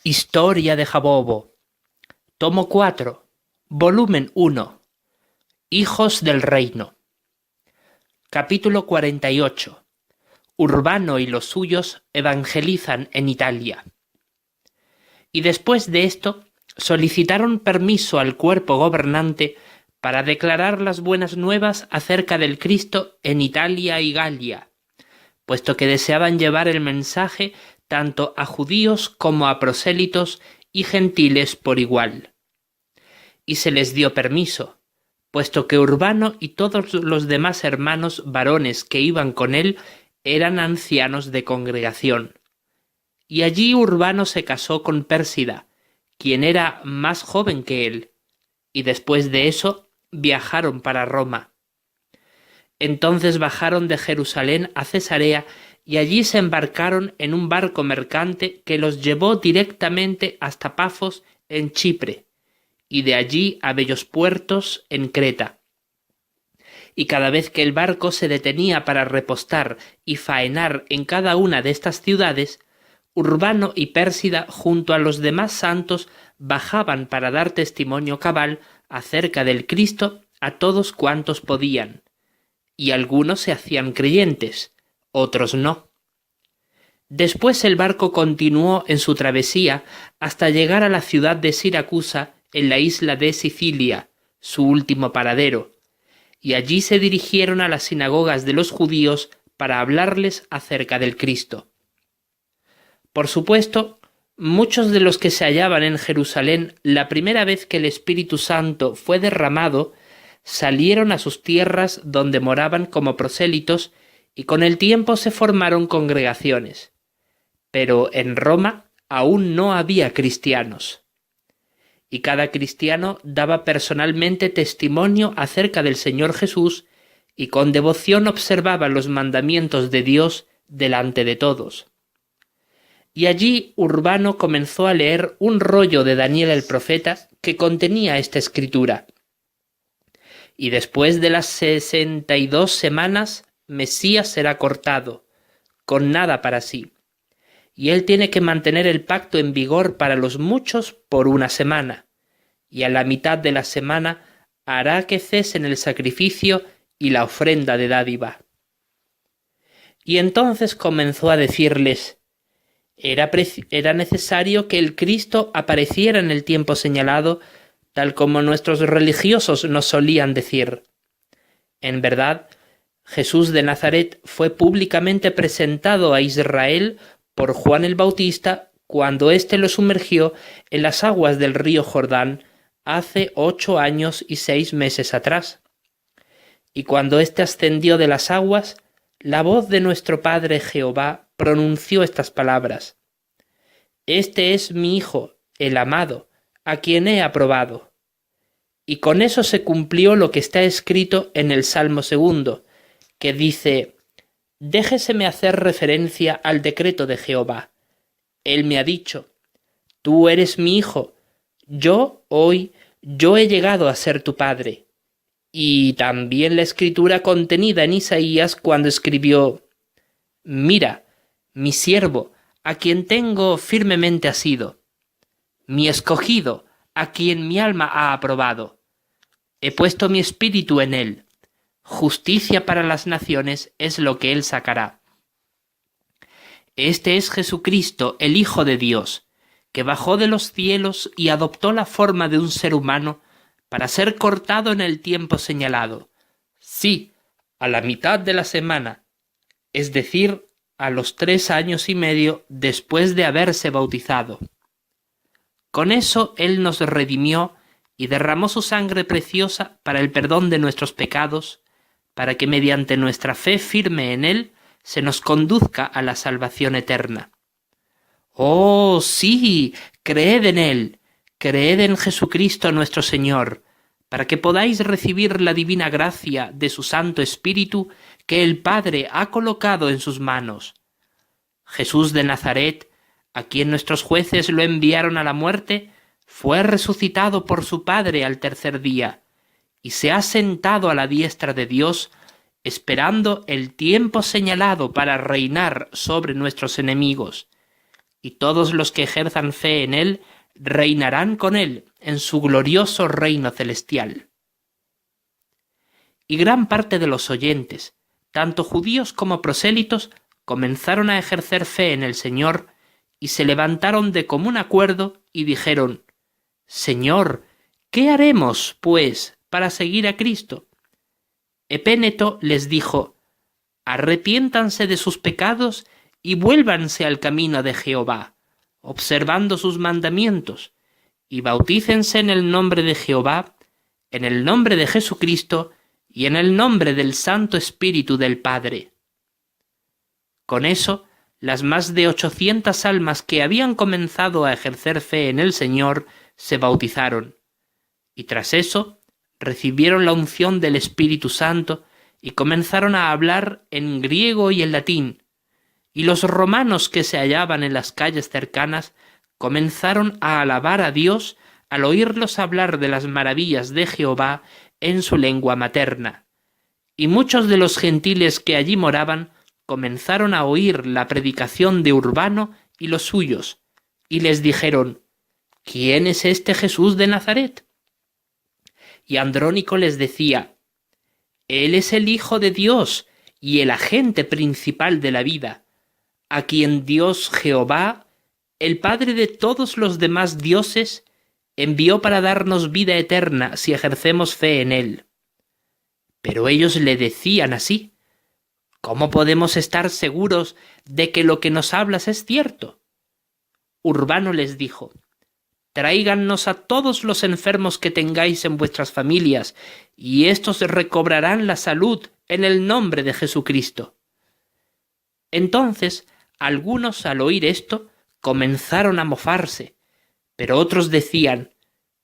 Historia de Jabobo. Tomo 4. Volumen 1. Hijos del Reino. Capítulo 48. Urbano y los suyos evangelizan en Italia. Y después de esto, solicitaron permiso al cuerpo gobernante para declarar las buenas nuevas acerca del Cristo en Italia y Galia, puesto que deseaban llevar el mensaje tanto a judíos como a prosélitos y gentiles por igual. Y se les dio permiso, puesto que Urbano y todos los demás hermanos varones que iban con él eran ancianos de congregación. Y allí Urbano se casó con Pérsida, quien era más joven que él, y después de eso viajaron para Roma. Entonces bajaron de Jerusalén a Cesarea y allí se embarcaron en un barco mercante que los llevó directamente hasta Pafos en Chipre, y de allí a bellos puertos en Creta. Y cada vez que el barco se detenía para repostar y faenar en cada una de estas ciudades, Urbano y Pérsida junto a los demás santos bajaban para dar testimonio cabal acerca del Cristo a todos cuantos podían, y algunos se hacían creyentes, otros no. Después el barco continuó en su travesía hasta llegar a la ciudad de Siracusa en la isla de Sicilia, su último paradero, y allí se dirigieron a las sinagogas de los judíos para hablarles acerca del Cristo. Por supuesto, muchos de los que se hallaban en Jerusalén la primera vez que el Espíritu Santo fue derramado salieron a sus tierras donde moraban como prosélitos y con el tiempo se formaron congregaciones. Pero en Roma aún no había cristianos. Y cada cristiano daba personalmente testimonio acerca del Señor Jesús y con devoción observaba los mandamientos de Dios delante de todos. Y allí Urbano comenzó a leer un rollo de Daniel el profeta que contenía esta escritura. Y después de las 62 semanas, Mesías será cortado, con nada para sí. Y él tiene que mantener el pacto en vigor para los muchos por una semana, y a la mitad de la semana hará que cesen el sacrificio y la ofrenda de dádiva. Y entonces comenzó a decirles: era necesario que el Cristo apareciera en el tiempo señalado, tal como nuestros religiosos nos solían decir. En verdad, Jesús de Nazaret fue públicamente presentado a Israel por Juan el Bautista cuando éste lo sumergió en las aguas del río Jordán hace 8 años y 6 meses atrás. Y cuando éste ascendió de las aguas, la voz de nuestro Padre Jehová pronunció estas palabras: Este es mi Hijo, el amado, a quien he aprobado. Y con eso se cumplió lo que está escrito en el Salmo 2, que dice: Déjeseme hacer referencia al decreto de Jehová. Él me ha dicho: Tú eres mi hijo, yo he llegado a ser tu padre. Y también la escritura contenida en Isaías cuando escribió: Mira, mi siervo, a quien tengo firmemente asido, mi escogido, a quien mi alma ha aprobado. He puesto mi espíritu en él. Justicia para las naciones es lo que él sacará. Este es Jesucristo, el Hijo de Dios, que bajó de los cielos y adoptó la forma de un ser humano para ser cortado en el tiempo señalado. Sí, a la mitad de la semana, es decir, a los 3 años y medio después de haberse bautizado. Con eso él nos redimió y derramó su sangre preciosa para el perdón de nuestros pecados, para que mediante nuestra fe firme en él se nos conduzca a la salvación eterna. ¡Oh, sí! Creed en él, creed en Jesucristo nuestro Señor, para que podáis recibir la divina gracia de su Santo Espíritu que el Padre ha colocado en sus manos. Jesús de Nazaret, a quien nuestros jueces lo enviaron a la muerte, fue resucitado por su Padre al tercer día, y se ha sentado a la diestra de Dios, esperando el tiempo señalado para reinar sobre nuestros enemigos, y todos los que ejerzan fe en él reinarán con él en su glorioso reino celestial. Y gran parte de los oyentes, tanto judíos como prosélitos, comenzaron a ejercer fe en el Señor y se levantaron de común acuerdo y dijeron: Señor, ¿qué haremos, pues, para seguir a Cristo? Epéneto les dijo: Arrepiéntanse de sus pecados y vuélvanse al camino de Jehová, observando sus mandamientos, y bautícense en el nombre de Jehová, en el nombre de Jesucristo y en el nombre del Santo Espíritu del Padre. Con eso, las más de 800 almas que habían comenzado a ejercer fe en el Señor se bautizaron, y tras eso recibieron la unción del Espíritu Santo y comenzaron a hablar en griego y en latín, y los romanos que se hallaban en las calles cercanas comenzaron a alabar a Dios al oírlos hablar de las maravillas de Jehová en su lengua materna. Y muchos de los gentiles que allí moraban comenzaron a oír la predicación de Urbano y los suyos, y les dijeron: ¿Quién es este Jesús de Nazaret? Y Andrónico les decía: Él es el Hijo de Dios y el agente principal de la vida, a quien Dios Jehová, el Padre de todos los demás dioses, envió para darnos vida eterna si ejercemos fe en él. Pero ellos le decían así: ¿Cómo podemos estar seguros de que lo que nos hablas es cierto? Urbano les dijo: Tráigannos a todos los enfermos que tengáis en vuestras familias, y éstos recobrarán la salud en el nombre de Jesucristo. Entonces, algunos al oír esto comenzaron a mofarse, pero otros decían: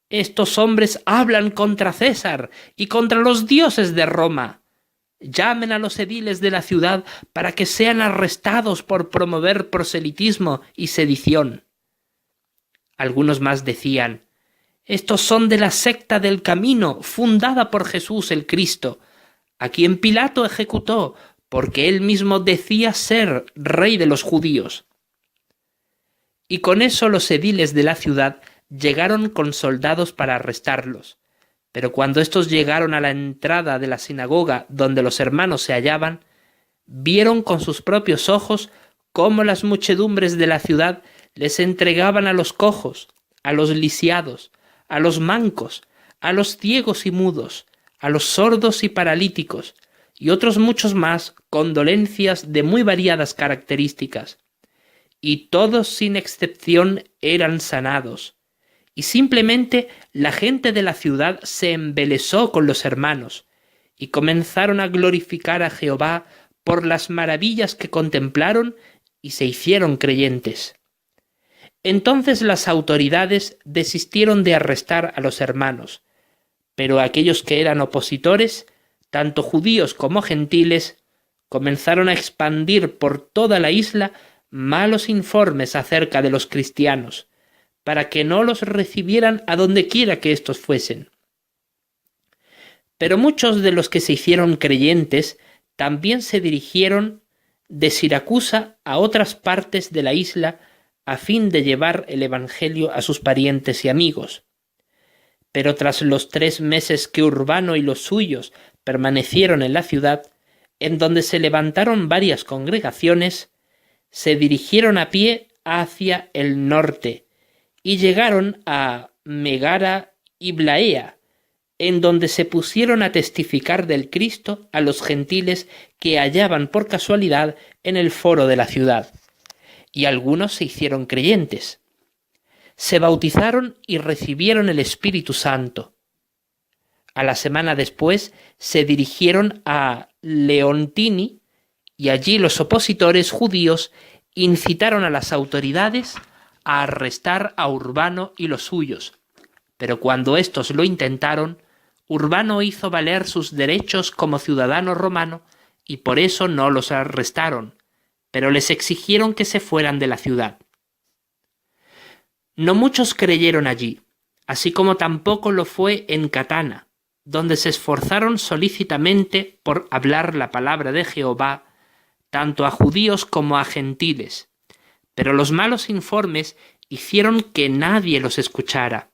Estos hombres hablan contra César y contra los dioses de Roma. Llamen a los ediles de la ciudad para que sean arrestados por promover proselitismo y sedición. Algunos más decían: Estos son de la secta del Camino, fundada por Jesús el Cristo, a quien Pilato ejecutó, porque él mismo decía ser rey de los judíos. Y con eso los ediles de la ciudad llegaron con soldados para arrestarlos. Pero cuando estos llegaron a la entrada de la sinagoga donde los hermanos se hallaban, vieron con sus propios ojos cómo las muchedumbres de la ciudad les entregaban a los cojos, a los lisiados, a los mancos, a los ciegos y mudos, a los sordos y paralíticos, y otros muchos más con dolencias de muy variadas características. Y todos sin excepción eran sanados. Y simplemente la gente de la ciudad se embelesó con los hermanos, y comenzaron a glorificar a Jehová por las maravillas que contemplaron y se hicieron creyentes. Entonces las autoridades desistieron de arrestar a los hermanos, pero aquellos que eran opositores, tanto judíos como gentiles, comenzaron a expandir por toda la isla malos informes acerca de los cristianos, para que no los recibieran a donde quiera que éstos fuesen. Pero muchos de los que se hicieron creyentes también se dirigieron de Siracusa a otras partes de la isla a fin de llevar el evangelio a sus parientes y amigos. Pero tras los 3 meses que Urbano y los suyos permanecieron en la ciudad, en donde se levantaron varias congregaciones, se dirigieron a pie hacia el norte, y llegaron a Megara y Blaea, en donde se pusieron a testificar del Cristo a los gentiles que hallaban por casualidad en el foro de la ciudad, y algunos se hicieron creyentes. Se bautizaron y recibieron el Espíritu Santo. A la semana después se dirigieron a Leontini, y allí los opositores judíos incitaron a las autoridades a arrestar a Urbano y los suyos, pero cuando éstos lo intentaron, Urbano hizo valer sus derechos como ciudadano romano y por eso no los arrestaron, pero les exigieron que se fueran de la ciudad. No muchos creyeron allí, así como tampoco lo fue en Catana, donde se esforzaron solícitamente por hablar la palabra de Jehová tanto a judíos como a gentiles. Pero los malos informes hicieron que nadie los escuchara.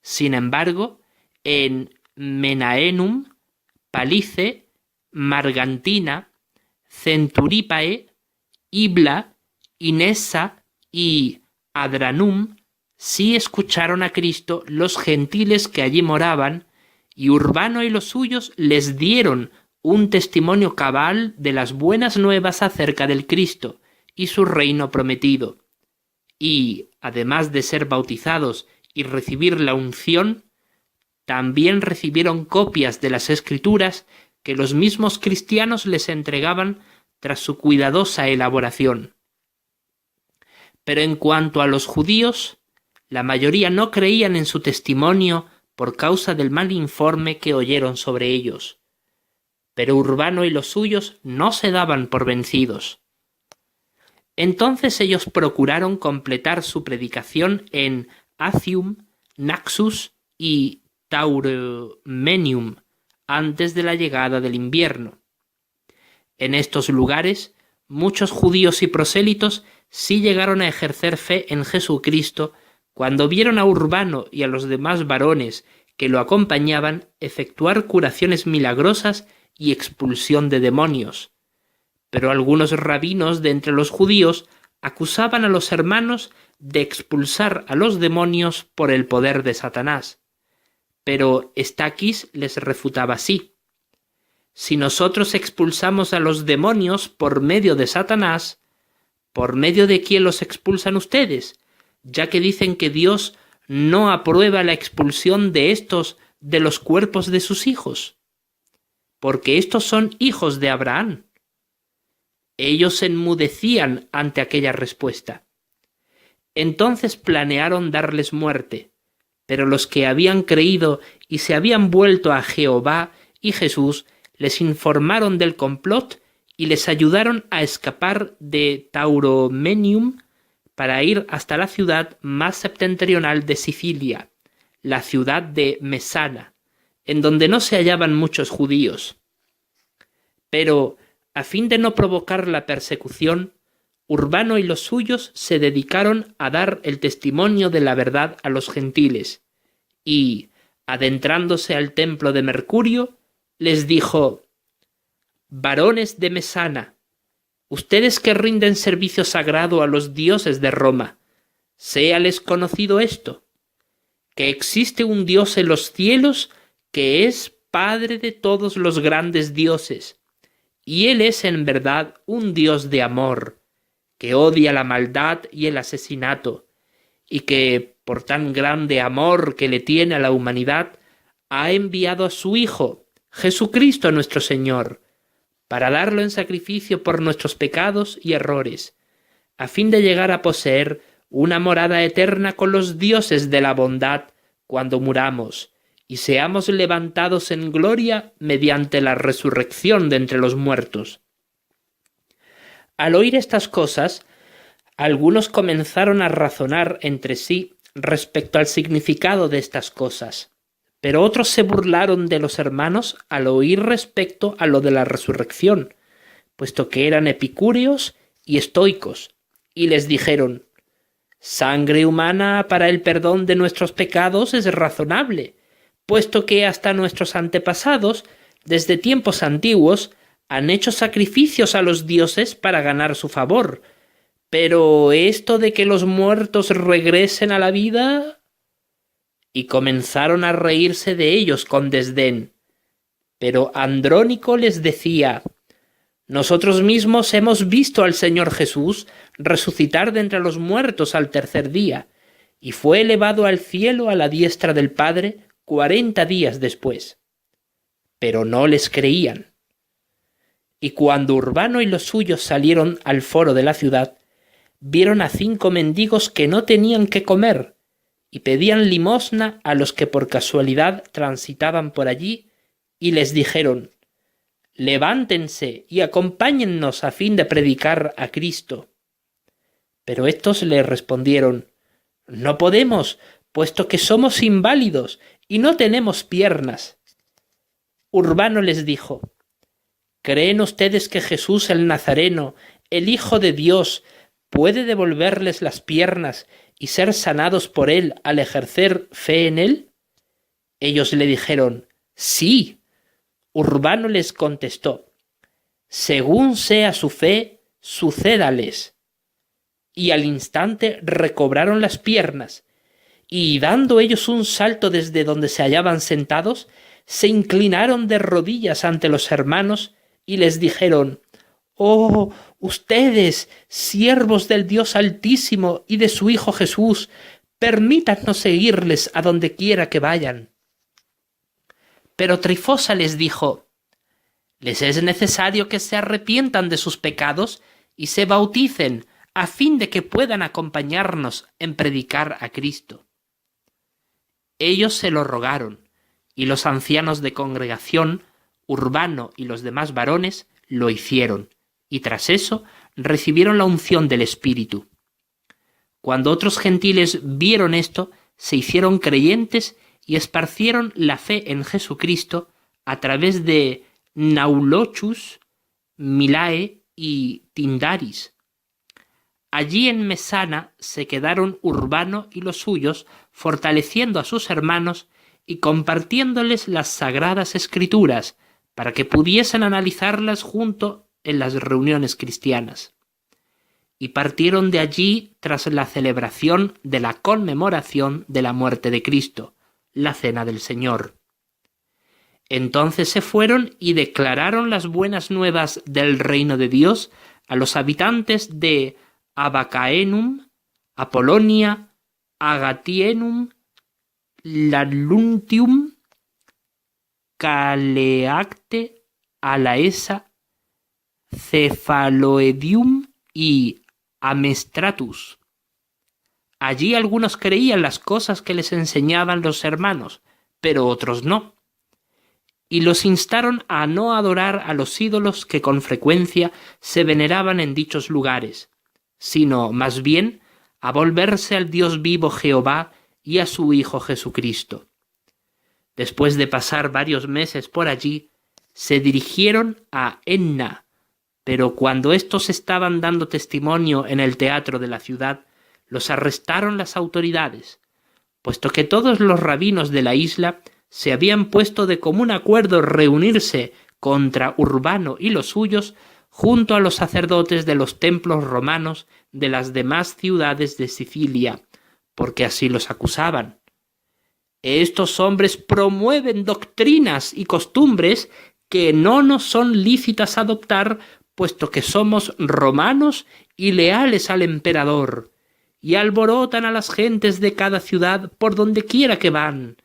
Sin embargo, en Menaenum, Palice, Margantina, Centurípae, Ibla, Inesa y Adranum sí escucharon a Cristo los gentiles que allí moraban, y Urbano y los suyos les dieron un testimonio cabal de las buenas nuevas acerca del Cristo y su reino prometido. Y, además de ser bautizados y recibir la unción, también recibieron copias de las Escrituras que los mismos cristianos les entregaban tras su cuidadosa elaboración. Pero en cuanto a los judíos, la mayoría no creían en su testimonio por causa del mal informe que oyeron sobre ellos. Pero Urbano y los suyos no se daban por vencidos. Entonces ellos procuraron completar su predicación en Acium, Naxus y Tauromenium antes de la llegada del invierno. En estos lugares, muchos judíos y prosélitos sí llegaron a ejercer fe en Jesucristo cuando vieron a Urbano y a los demás varones que lo acompañaban efectuar curaciones milagrosas y expulsión de demonios. Pero algunos rabinos de entre los judíos acusaban a los hermanos de expulsar a los demonios por el poder de Satanás. Pero Estaquis les refutaba así: si nosotros expulsamos a los demonios por medio de Satanás, ¿por medio de quién los expulsan ustedes? Ya que dicen que Dios no aprueba la expulsión de estos de los cuerpos de sus hijos, porque estos son hijos de Abraham. Ellos se enmudecían ante aquella respuesta. Entonces planearon darles muerte, pero los que habían creído y se habían vuelto a Jehová y Jesús les informaron del complot y les ayudaron a escapar de Tauromenium para ir hasta la ciudad más septentrional de Sicilia, la ciudad de Mesana, en donde no se hallaban muchos judíos. Pero, a fin de no provocar la persecución, Urbano y los suyos se dedicaron a dar el testimonio de la verdad a los gentiles, y, adentrándose al templo de Mercurio, les dijo: «Varones de Mesana, ustedes que rinden servicio sagrado a los dioses de Roma, séales conocido esto, que existe un Dios en los cielos que es Padre de todos los grandes dioses, y Él es en verdad un Dios de amor, que odia la maldad y el asesinato, y que, por tan grande amor que le tiene a la humanidad, ha enviado a su Hijo, Jesucristo nuestro Señor, para darlo en sacrificio por nuestros pecados y errores, a fin de llegar a poseer una morada eterna con los dioses de la bondad cuando muramos, y seamos levantados en gloria mediante la resurrección de entre los muertos». Al oír estas cosas, algunos comenzaron a razonar entre sí respecto al significado de estas cosas, pero otros se burlaron de los hermanos al oír respecto a lo de la resurrección, puesto que eran epicúreos y estoicos, y les dijeron: «Sangre humana para el perdón de nuestros pecados es razonable, puesto que hasta nuestros antepasados, desde tiempos antiguos, han hecho sacrificios a los dioses para ganar su favor. Pero esto de que los muertos regresen a la vida...» Y comenzaron a reírse de ellos con desdén. Pero Andrónico les decía: «Nosotros mismos hemos visto al Señor Jesús resucitar de entre los muertos al tercer día, y fue elevado al cielo a la diestra del Padre 40 días después». Pero no les creían. Y cuando Urbano y los suyos salieron al foro de la ciudad, vieron a 5 mendigos que no tenían qué comer, y pedían limosna a los que por casualidad transitaban por allí, y les dijeron: «Levántense y acompáñennos a fin de predicar a Cristo». Pero estos le respondieron: «No podemos, puesto que somos inválidos y no tenemos piernas». Urbano les dijo: «¿Creen ustedes que Jesús el Nazareno, el Hijo de Dios, puede devolverles las piernas y ser sanados por él al ejercer fe en él? Ellos le dijeron: sí. Urbano les contestó: según sea su fe, sucédales. Y al instante recobraron las piernas, y dando ellos un salto desde donde se hallaban sentados, se inclinaron de rodillas ante los hermanos y les dijeron: «Oh, ustedes, siervos del Dios Altísimo y de su Hijo Jesús, permítanos seguirles a donde quiera que vayan». Pero Trifosa les dijo: «Les es necesario que se arrepientan de sus pecados y se bauticen, a fin de que puedan acompañarnos en predicar a Cristo». Ellos se lo rogaron, y los ancianos de congregación, Urbano y los demás varones, lo hicieron, y tras eso recibieron la unción del Espíritu. Cuando otros gentiles vieron esto, se hicieron creyentes y esparcieron la fe en Jesucristo a través de Naulochus, Milae y Tindaris. Allí en Mesana se quedaron Urbano y los suyos, fortaleciendo a sus hermanos y compartiéndoles las sagradas escrituras para que pudiesen analizarlas junto en las reuniones cristianas. Y partieron de allí tras la celebración de la conmemoración de la muerte de Cristo, la Cena del Señor. Entonces se fueron y declararon las buenas nuevas del reino de Dios a los habitantes de Abacaenum, Apolonia, Agatienum, Laluntium, Caleacte, Alaesa, Cefaloedium y Amestratus. Allí algunos creían las cosas que les enseñaban los hermanos, pero otros no. Y los instaron a no adorar a los ídolos que con frecuencia se veneraban en dichos lugares, sino más bien a volverse al Dios vivo Jehová y a su Hijo Jesucristo. Después de pasar varios meses por allí, se dirigieron a Enna, pero cuando éstos estaban dando testimonio en el teatro de la ciudad, los arrestaron las autoridades, puesto que todos los rabinos de la isla se habían puesto de común acuerdo reunirse contra Urbano y los suyos junto a los sacerdotes de los templos romanos de las demás ciudades de Sicilia, porque así los acusaban. Estos hombres promueven doctrinas y costumbres que no nos son lícitas adoptar, puesto que somos romanos y leales al emperador, y alborotan a las gentes de cada ciudad por donde quiera que van.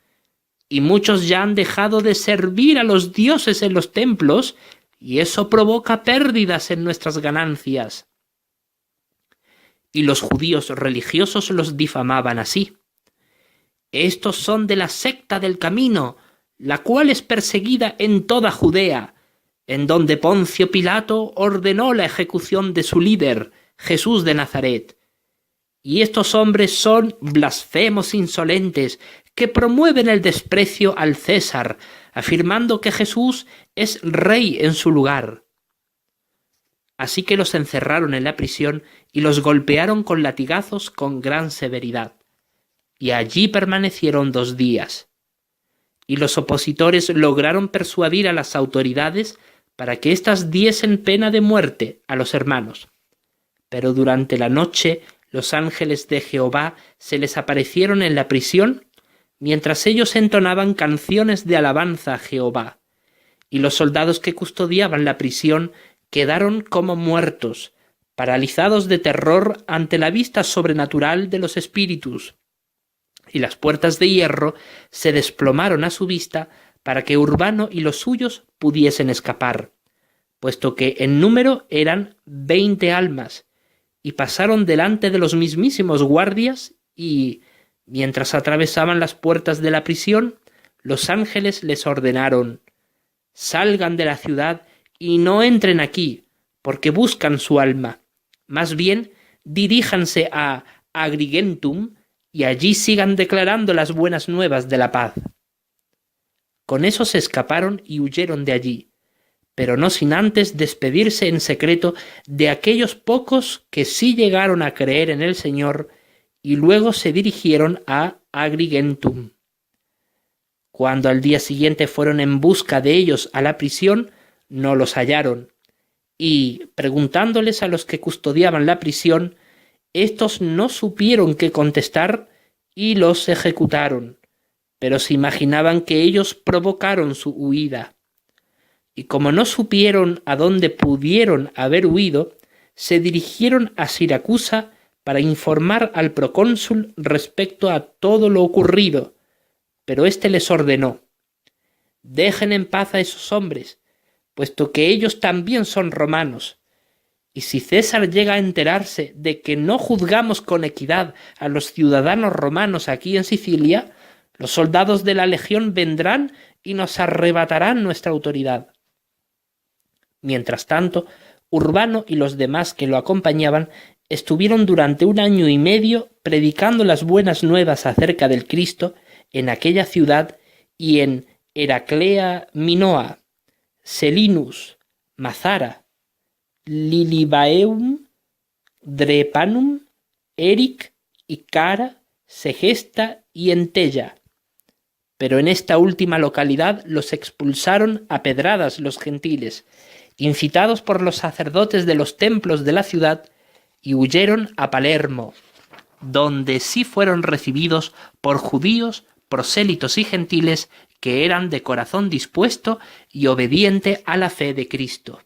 Y muchos ya han dejado de servir a los dioses en los templos, y eso provoca pérdidas en nuestras ganancias. Y los judíos religiosos los difamaban así: estos son de la secta del camino, la cual es perseguida en toda Judea, en donde Poncio Pilato ordenó la ejecución de su líder, Jesús de Nazaret. Y estos hombres son blasfemos insolentes que promueven el desprecio al César, afirmando que Jesús es rey en su lugar. Así que los encerraron en la prisión y los golpearon con latigazos con gran severidad. Y allí permanecieron 2 días. Y los opositores lograron persuadir a las autoridades para que éstas diesen pena de muerte a los hermanos. Pero durante la noche los ángeles de Jehová se les aparecieron en la prisión mientras ellos entonaban canciones de alabanza a Jehová, y los soldados que custodiaban la prisión quedaron como muertos, paralizados de terror ante la vista sobrenatural de los espíritus, y las puertas de hierro se desplomaron a su vista para que Urbano y los suyos pudiesen escapar, puesto que en número eran 20 almas, y pasaron delante de los mismísimos guardias y, mientras atravesaban las puertas de la prisión, los ángeles les ordenaron: salgan de la ciudad y no entren aquí, porque buscan su alma. Más bien, diríjanse a Agrigentum y allí sigan declarando las buenas nuevas de la paz. Con eso se escaparon y huyeron de allí, pero no sin antes despedirse en secreto de aquellos pocos que sí llegaron a creer en el Señor y luego se dirigieron a Agrigentum. Cuando al día siguiente fueron en busca de ellos a la prisión, no los hallaron, y, preguntándoles a los que custodiaban la prisión, éstos no supieron qué contestar y los ejecutaron, pero se imaginaban que ellos provocaron su huida. Y como no supieron a dónde pudieron haber huido, se dirigieron a Siracusa para informar al procónsul respecto a todo lo ocurrido, pero éste les ordenó: dejen en paz a esos hombres, puesto que ellos también son romanos. Y si César llega a enterarse de que no juzgamos con equidad a los ciudadanos romanos aquí en Sicilia, los soldados de la legión vendrán y nos arrebatarán nuestra autoridad. Mientras tanto, Urbano y los demás que lo acompañaban estuvieron durante 1 año y medio predicando las buenas nuevas acerca del Cristo en aquella ciudad y en Heraclea Minoa, Selinus, Mazara, Lilibaeum, Drepanum, Eric, Icara, Segesta y Entella. Pero en esta última localidad los expulsaron a pedradas los gentiles, incitados por los sacerdotes de los templos de la ciudad, y huyeron a Palermo, donde sí fueron recibidos por judíos, prosélitos y gentiles que eran de corazón dispuesto y obediente a la fe de Cristo.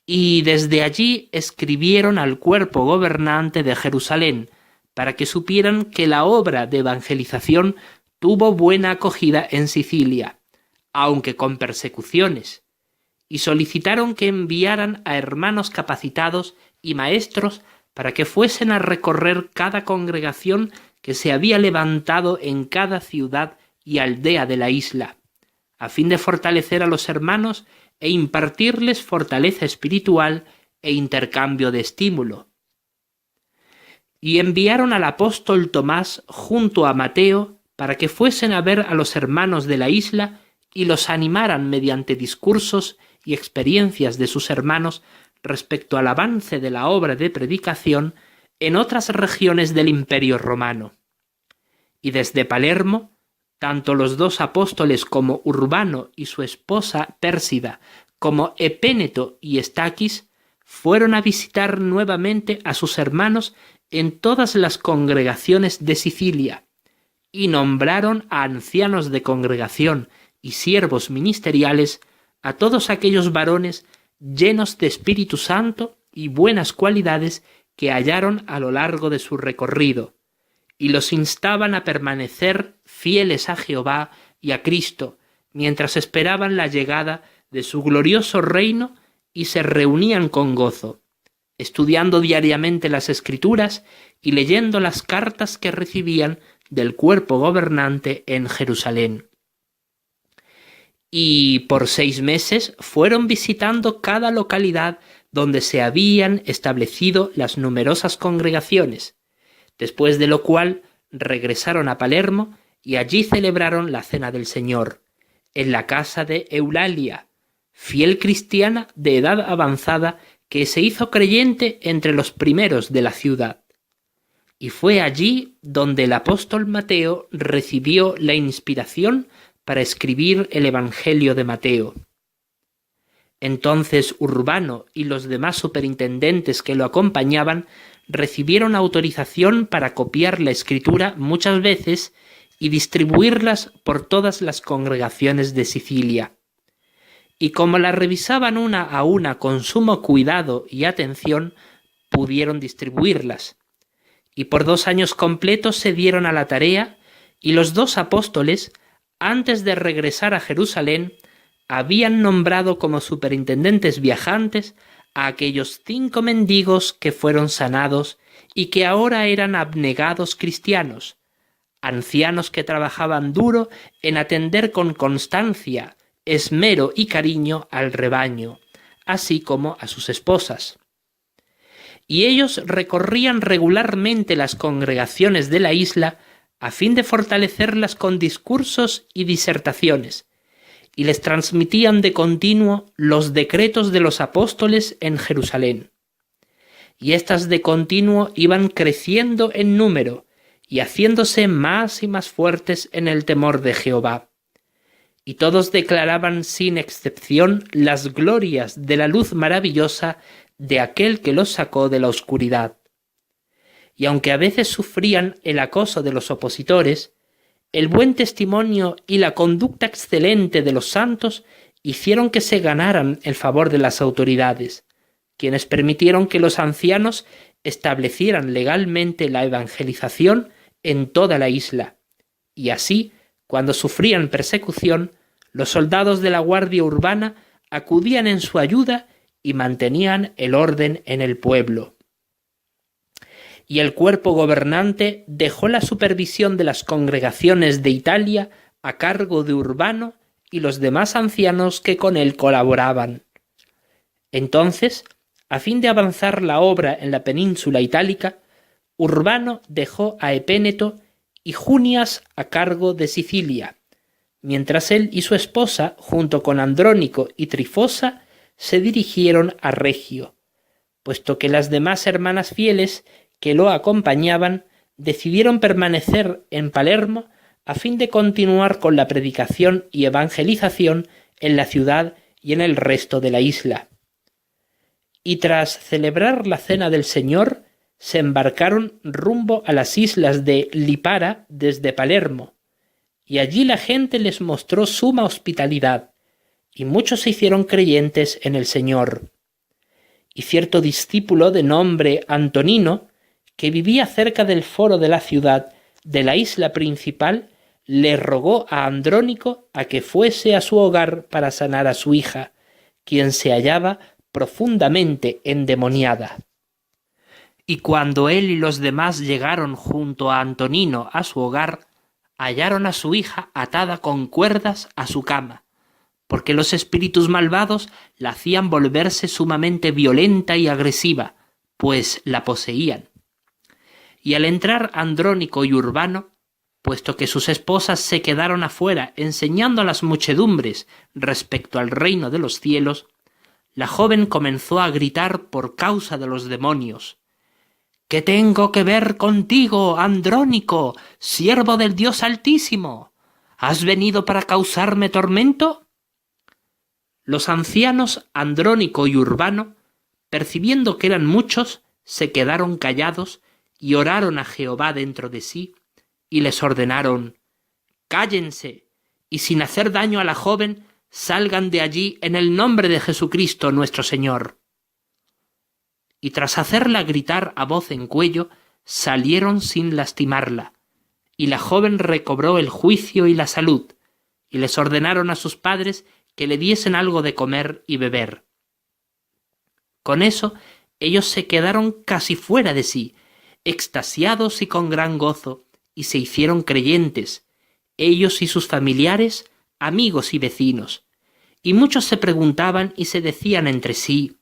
Y desde allí escribieron al cuerpo gobernante de Jerusalén, para que supieran que la obra de evangelización tuvo buena acogida en Sicilia, aunque con persecuciones, y solicitaron que enviaran a hermanos capacitados y maestros para que fuesen a recorrer cada congregación que se había levantado en cada ciudad y aldea de la isla, a fin de fortalecer a los hermanos e impartirles fortaleza espiritual e intercambio de estímulo. Y enviaron al apóstol Tomás junto a Mateo para que fuesen a ver a los hermanos de la isla y los animaran mediante discursos y experiencias de sus hermanos respecto al avance de la obra de predicación en otras regiones del Imperio Romano. Y desde Palermo, tanto los 2 apóstoles como Urbano y su esposa Pérsida, como Epéneto y Estaquis, fueron a visitar nuevamente a sus hermanos en todas las congregaciones de Sicilia, y nombraron a ancianos de congregación y siervos ministeriales a todos aquellos varones llenos de Espíritu Santo y buenas cualidades que hallaron a lo largo de su recorrido, y los instaban a permanecer fieles a Jehová y a Cristo, mientras esperaban la llegada de su glorioso reino y se reunían con gozo, estudiando diariamente las Escrituras y leyendo las cartas que recibían del cuerpo gobernante en Jerusalén. Y por 6 meses fueron visitando cada localidad donde se habían establecido las numerosas congregaciones, después de lo cual regresaron a Palermo y allí celebraron la Cena del Señor, en la casa de Eulalia, fiel cristiana de edad avanzada que se hizo creyente entre los primeros de la ciudad. Y fue allí donde el apóstol Mateo recibió la inspiración para escribir el Evangelio de Mateo. Entonces Urbano y los demás superintendentes que lo acompañaban recibieron autorización para copiar la escritura muchas veces y distribuirlas por todas las congregaciones de Sicilia. Y como la revisaban una a una con sumo cuidado y atención, pudieron distribuirlas. Y por 2 años completos se dieron a la tarea, y los 2 apóstoles, antes de regresar a Jerusalén, habían nombrado como superintendentes viajantes a aquellos 5 mendigos que fueron sanados y que ahora eran abnegados cristianos, ancianos que trabajaban duro en atender con constancia, esmero y cariño al rebaño, así como a sus esposas. Y ellos recorrían regularmente las congregaciones de la isla a fin de fortalecerlas con discursos y disertaciones, y les transmitían de continuo los decretos de los apóstoles en Jerusalén. Y éstas de continuo iban creciendo en número y haciéndose más y más fuertes en el temor de Jehová. Y todos declaraban sin excepción las glorias de la luz maravillosa de aquel que los sacó de la oscuridad. Y aunque a veces sufrían el acoso de los opositores, el buen testimonio y la conducta excelente de los santos hicieron que se ganaran el favor de las autoridades, quienes permitieron que los ancianos establecieran legalmente la evangelización en toda la isla, y así, cuando sufrían persecución, los soldados de la guardia urbana acudían en su ayuda y mantenían el orden en el pueblo. Y el cuerpo gobernante dejó la supervisión de las congregaciones de Italia a cargo de Urbano y los demás ancianos que con él colaboraban. Entonces, a fin de avanzar la obra en la península itálica, Urbano dejó a Epéneto y Junias a cargo de Sicilia, mientras él y su esposa, junto con Andrónico y Trifosa, se dirigieron a Regio, puesto que las demás hermanas fieles que lo acompañaban decidieron permanecer en Palermo a fin de continuar con la predicación y evangelización en la ciudad y en el resto de la isla. Y tras celebrar la Cena del Señor, se embarcaron rumbo a las islas de Lipara desde Palermo, y allí la gente les mostró suma hospitalidad, y muchos se hicieron creyentes en el Señor. Y cierto discípulo de nombre Antonino, que vivía cerca del foro de la ciudad de la isla principal, le rogó a Andrónico a que fuese a su hogar para sanar a su hija, quien se hallaba profundamente endemoniada. Y cuando él y los demás llegaron junto a Antonino a su hogar, hallaron a su hija atada con cuerdas a su cama, porque los espíritus malvados la hacían volverse sumamente violenta y agresiva, pues la poseían. Y al entrar Andrónico y Urbano, puesto que sus esposas se quedaron afuera enseñando a las muchedumbres respecto al reino de los cielos, la joven comenzó a gritar por causa de los demonios. ¿Qué tengo que ver contigo, Andrónico, siervo del Dios Altísimo? ¿Has venido para causarme tormento? Los ancianos Andrónico y Urbano, percibiendo que eran muchos, se quedaron callados y oraron a Jehová dentro de sí, y les ordenaron: «Cállense, y sin hacer daño a la joven, salgan de allí en el nombre de Jesucristo nuestro Señor». Y tras hacerla gritar a voz en cuello, salieron sin lastimarla, y la joven recobró el juicio y la salud, y les ordenaron a sus padres que le diesen algo de comer y beber. Con eso, ellos se quedaron casi fuera de sí, extasiados y con gran gozo, y se hicieron creyentes, ellos y sus familiares, amigos y vecinos. Y muchos se preguntaban y se decían entre sí: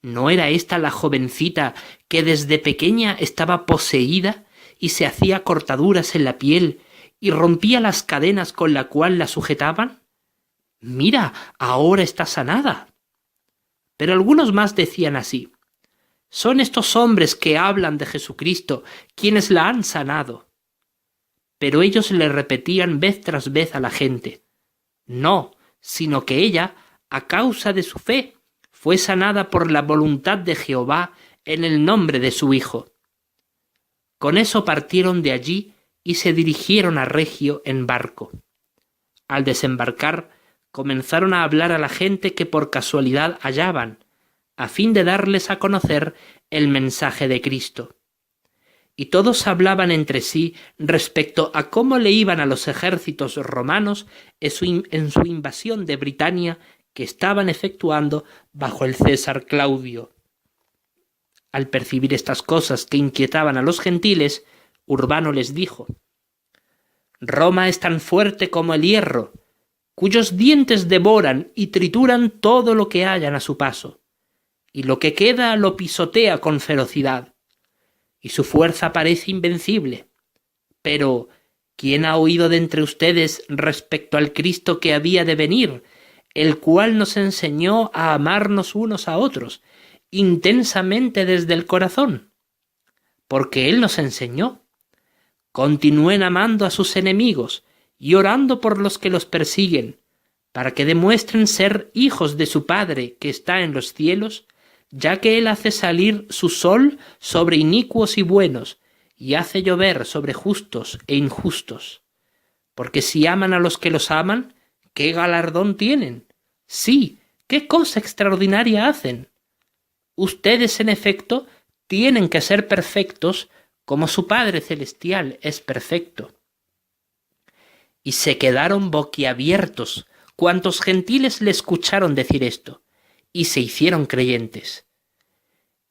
¿no era esta la jovencita que desde pequeña estaba poseída y se hacía cortaduras en la piel y rompía las cadenas con la cual la sujetaban? Mira, ahora está sanada. Pero algunos más decían así: son estos hombres que hablan de Jesucristo quienes la han sanado. Pero ellos le repetían vez tras vez a la gente: no, sino que ella, a causa de su fe, fue sanada por la voluntad de Jehová en el nombre de su Hijo. Con eso partieron de allí y se dirigieron a Regio en barco. Al desembarcar, comenzaron a hablar a la gente que por casualidad hallaban, a fin de darles a conocer el mensaje de Cristo. Y todos hablaban entre sí respecto a cómo le iban a los ejércitos romanos en su invasión de Britania que estaban efectuando bajo el César Claudio. Al percibir estas cosas que inquietaban a los gentiles, Urbano les dijo: Roma es tan fuerte como el hierro, cuyos dientes devoran y trituran todo lo que hallan a su paso, y lo que queda lo pisotea con ferocidad, y su fuerza parece invencible. Pero, ¿Quién ha oído de entre ustedes respecto al Cristo que había de venir, el cual nos enseñó a amarnos unos a otros, intensamente desde el corazón? Porque Él nos enseñó. Continúen amando a sus enemigos y orando por los que los persiguen, para que demuestren ser hijos de su Padre que está en los cielos, ya que Él hace salir su sol sobre inicuos y buenos, y hace llover sobre justos e injustos. Porque si aman a los que los aman, ¿qué galardón tienen? Sí, ¿qué cosa extraordinaria hacen? Ustedes, en efecto, tienen que ser perfectos como su Padre Celestial es perfecto. Y se quedaron boquiabiertos cuantos gentiles le escucharon decir esto, y se hicieron creyentes.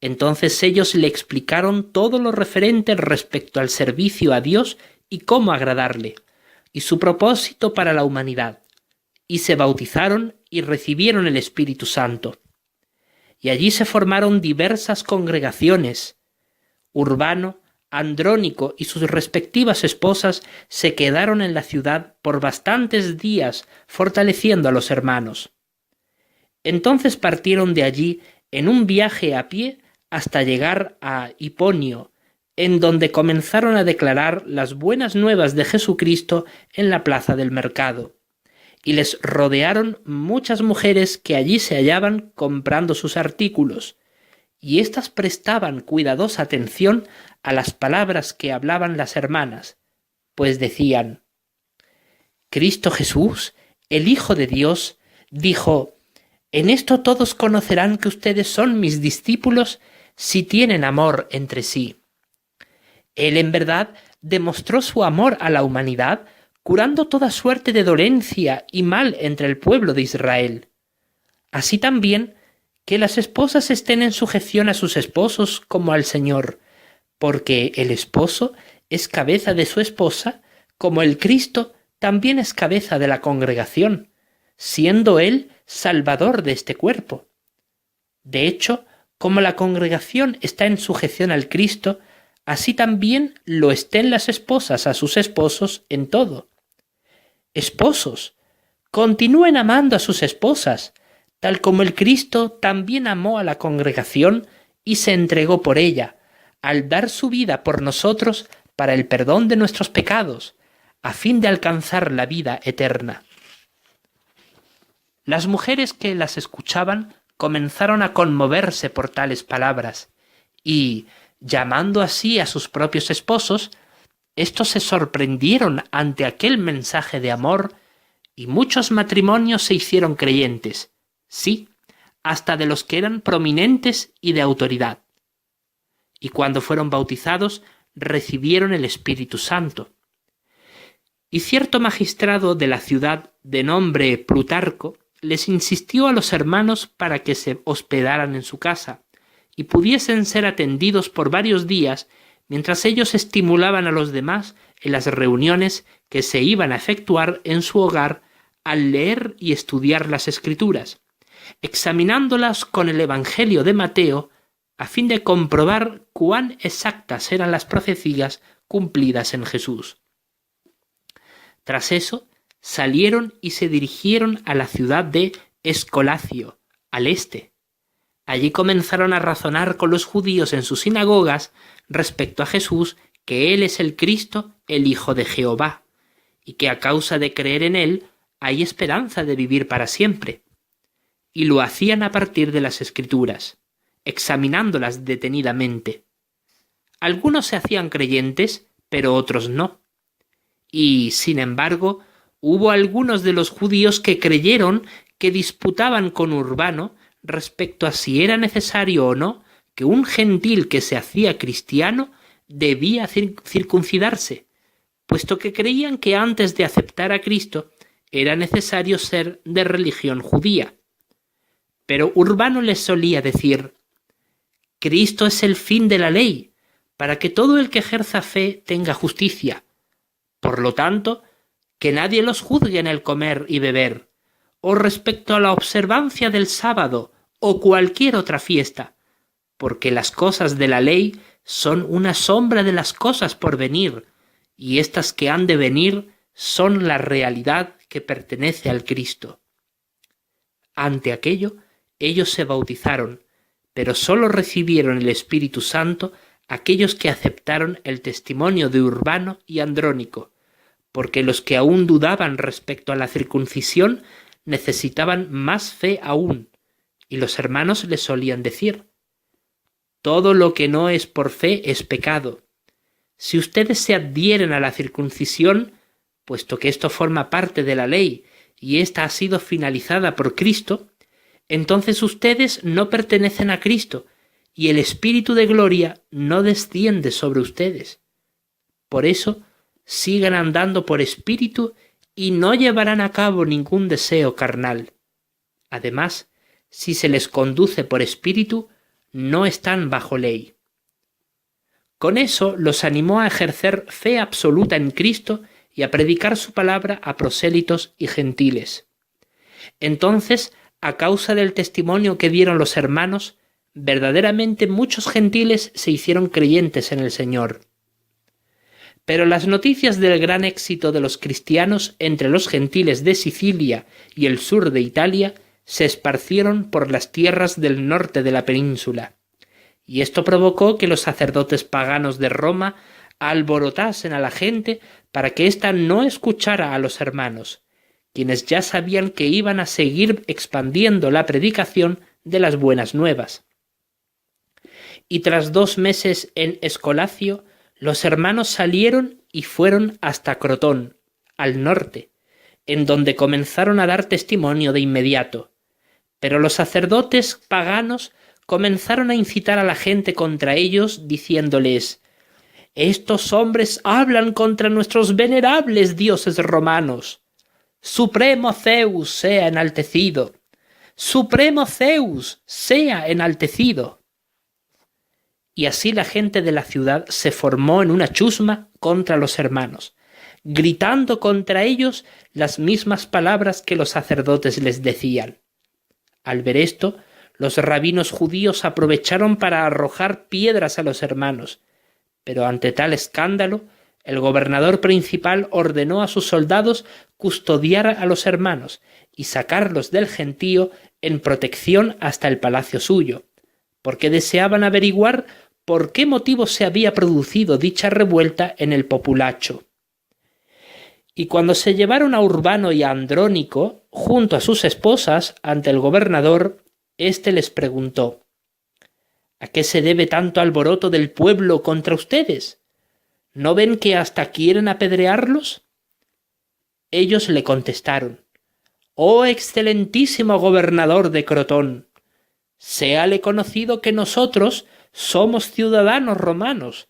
Entonces ellos le explicaron todo lo referente respecto al servicio a Dios y cómo agradarle, y su propósito para la humanidad, y se bautizaron y recibieron el Espíritu Santo. Y allí se formaron diversas congregaciones. Urbano, Andrónico y sus respectivas esposas se quedaron en la ciudad por bastantes días, fortaleciendo a los hermanos. Entonces partieron de allí en un viaje a pie hasta llegar a Hiponio, en donde comenzaron a declarar las buenas nuevas de Jesucristo en la plaza del mercado. Y les rodearon muchas mujeres que allí se hallaban comprando sus artículos, y éstas prestaban cuidadosa atención a las palabras que hablaban las hermanas, pues decían: Cristo Jesús, el Hijo de Dios, dijo: en esto todos conocerán que ustedes son mis discípulos si tienen amor entre sí. Él en verdad demostró su amor a la humanidad, curando toda suerte de dolencia y mal entre el pueblo de Israel. Así también, que las esposas estén en sujeción a sus esposos como al Señor, porque el esposo es cabeza de su esposa, como el Cristo también es cabeza de la congregación, siendo Él Salvador de este cuerpo. De hecho, como la congregación está en sujeción al Cristo, así también lo estén las esposas a sus esposos en todo. Esposos, continúen amando a sus esposas, tal como el Cristo también amó a la congregación y se entregó por ella, al dar su vida por nosotros para el perdón de nuestros pecados, a fin de alcanzar la vida eterna. Las mujeres que las escuchaban comenzaron a conmoverse por tales palabras, y, llamando así a sus propios esposos, estos se sorprendieron ante aquel mensaje de amor, y muchos matrimonios se hicieron creyentes, sí, hasta de los que eran prominentes y de autoridad. Y cuando fueron bautizados, recibieron el Espíritu Santo. Y cierto magistrado de la ciudad, de nombre Plutarco, les insistió a los hermanos para que se hospedaran en su casa, y pudiesen ser atendidos por varios días, mientras ellos estimulaban a los demás en las reuniones que se iban a efectuar en su hogar al leer y estudiar las Escrituras, examinándolas con el Evangelio de Mateo, a fin de comprobar cuán exactas eran las profecías cumplidas en Jesús. Tras eso, salieron y se dirigieron a la ciudad de Escolacio, al este. Allí comenzaron a razonar con los judíos en sus sinagogas respecto a Jesús, que Él es el Cristo, el Hijo de Jehová, y que a causa de creer en Él hay esperanza de vivir para siempre. Y lo hacían a partir de las Escrituras, examinándolas detenidamente. Algunos se hacían creyentes, pero otros no. Y, sin embargo, hubo algunos de los judíos que creyeron que disputaban con Urbano respecto a si era necesario o no que un gentil que se hacía cristiano debía circuncidarse, puesto que creían que antes de aceptar a Cristo era necesario ser de religión judía. Pero Urbano les solía decir: Cristo es el fin de la ley, para que todo el que ejerza fe tenga justicia. Por lo tanto, que nadie los juzgue en el comer y beber, o respecto a la observancia del sábado o cualquier otra fiesta, porque las cosas de la ley son una sombra de las cosas por venir, y estas que han de venir son la realidad que pertenece al Cristo. Ante aquello, ellos se bautizaron, pero sólo recibieron el Espíritu Santo aquellos que aceptaron el testimonio de Urbano y Andrónico, porque los que aún dudaban respecto a la circuncisión necesitaban más fe aún, y los hermanos les solían decir: todo lo que no es por fe es pecado. Si ustedes se adhieren a la circuncisión, puesto que esto forma parte de la ley y ésta ha sido finalizada por Cristo, entonces ustedes no pertenecen a Cristo y el Espíritu de gloria no desciende sobre ustedes. Por eso, sigan andando por espíritu y no llevarán a cabo ningún deseo carnal. Además, si se les conduce por espíritu, no están bajo ley. Con eso los animó a ejercer fe absoluta en Cristo y a predicar su palabra a prosélitos y gentiles. Entonces, a causa del testimonio que dieron los hermanos, verdaderamente muchos gentiles se hicieron creyentes en el Señor. Pero las noticias del gran éxito de los cristianos entre los gentiles de Sicilia y el sur de Italia se esparcieron por las tierras del norte de la península, y esto provocó que los sacerdotes paganos de Roma alborotasen a la gente para que ésta no escuchara a los hermanos, quienes ya sabían que iban a seguir expandiendo la predicación de las buenas nuevas. Y tras 2 meses en Escolacio, los hermanos salieron y fueron hasta Crotón, al norte, en donde comenzaron a dar testimonio de inmediato. Pero los sacerdotes paganos comenzaron a incitar a la gente contra ellos, diciéndoles: «Estos hombres hablan contra nuestros venerables dioses romanos. Supremo Zeus sea enaltecido. Supremo Zeus sea enaltecido». Y así la gente de la ciudad se formó en una chusma contra los hermanos, gritando contra ellos las mismas palabras que los sacerdotes les decían. Al ver esto, los rabinos judíos aprovecharon para arrojar piedras a los hermanos, pero ante tal escándalo, el gobernador principal ordenó a sus soldados custodiar a los hermanos y sacarlos del gentío en protección hasta el palacio suyo, porque deseaban averiguar por qué motivo se había producido dicha revuelta en el populacho. Y cuando se llevaron a Urbano y a Andrónico, junto a sus esposas, ante el gobernador, éste les preguntó: ¿a qué se debe tanto alboroto del pueblo contra ustedes? ¿No ven que hasta quieren apedrearlos? Ellos le contestaron: «Oh excelentísimo gobernador de Crotón, séale conocido que nosotros somos ciudadanos romanos,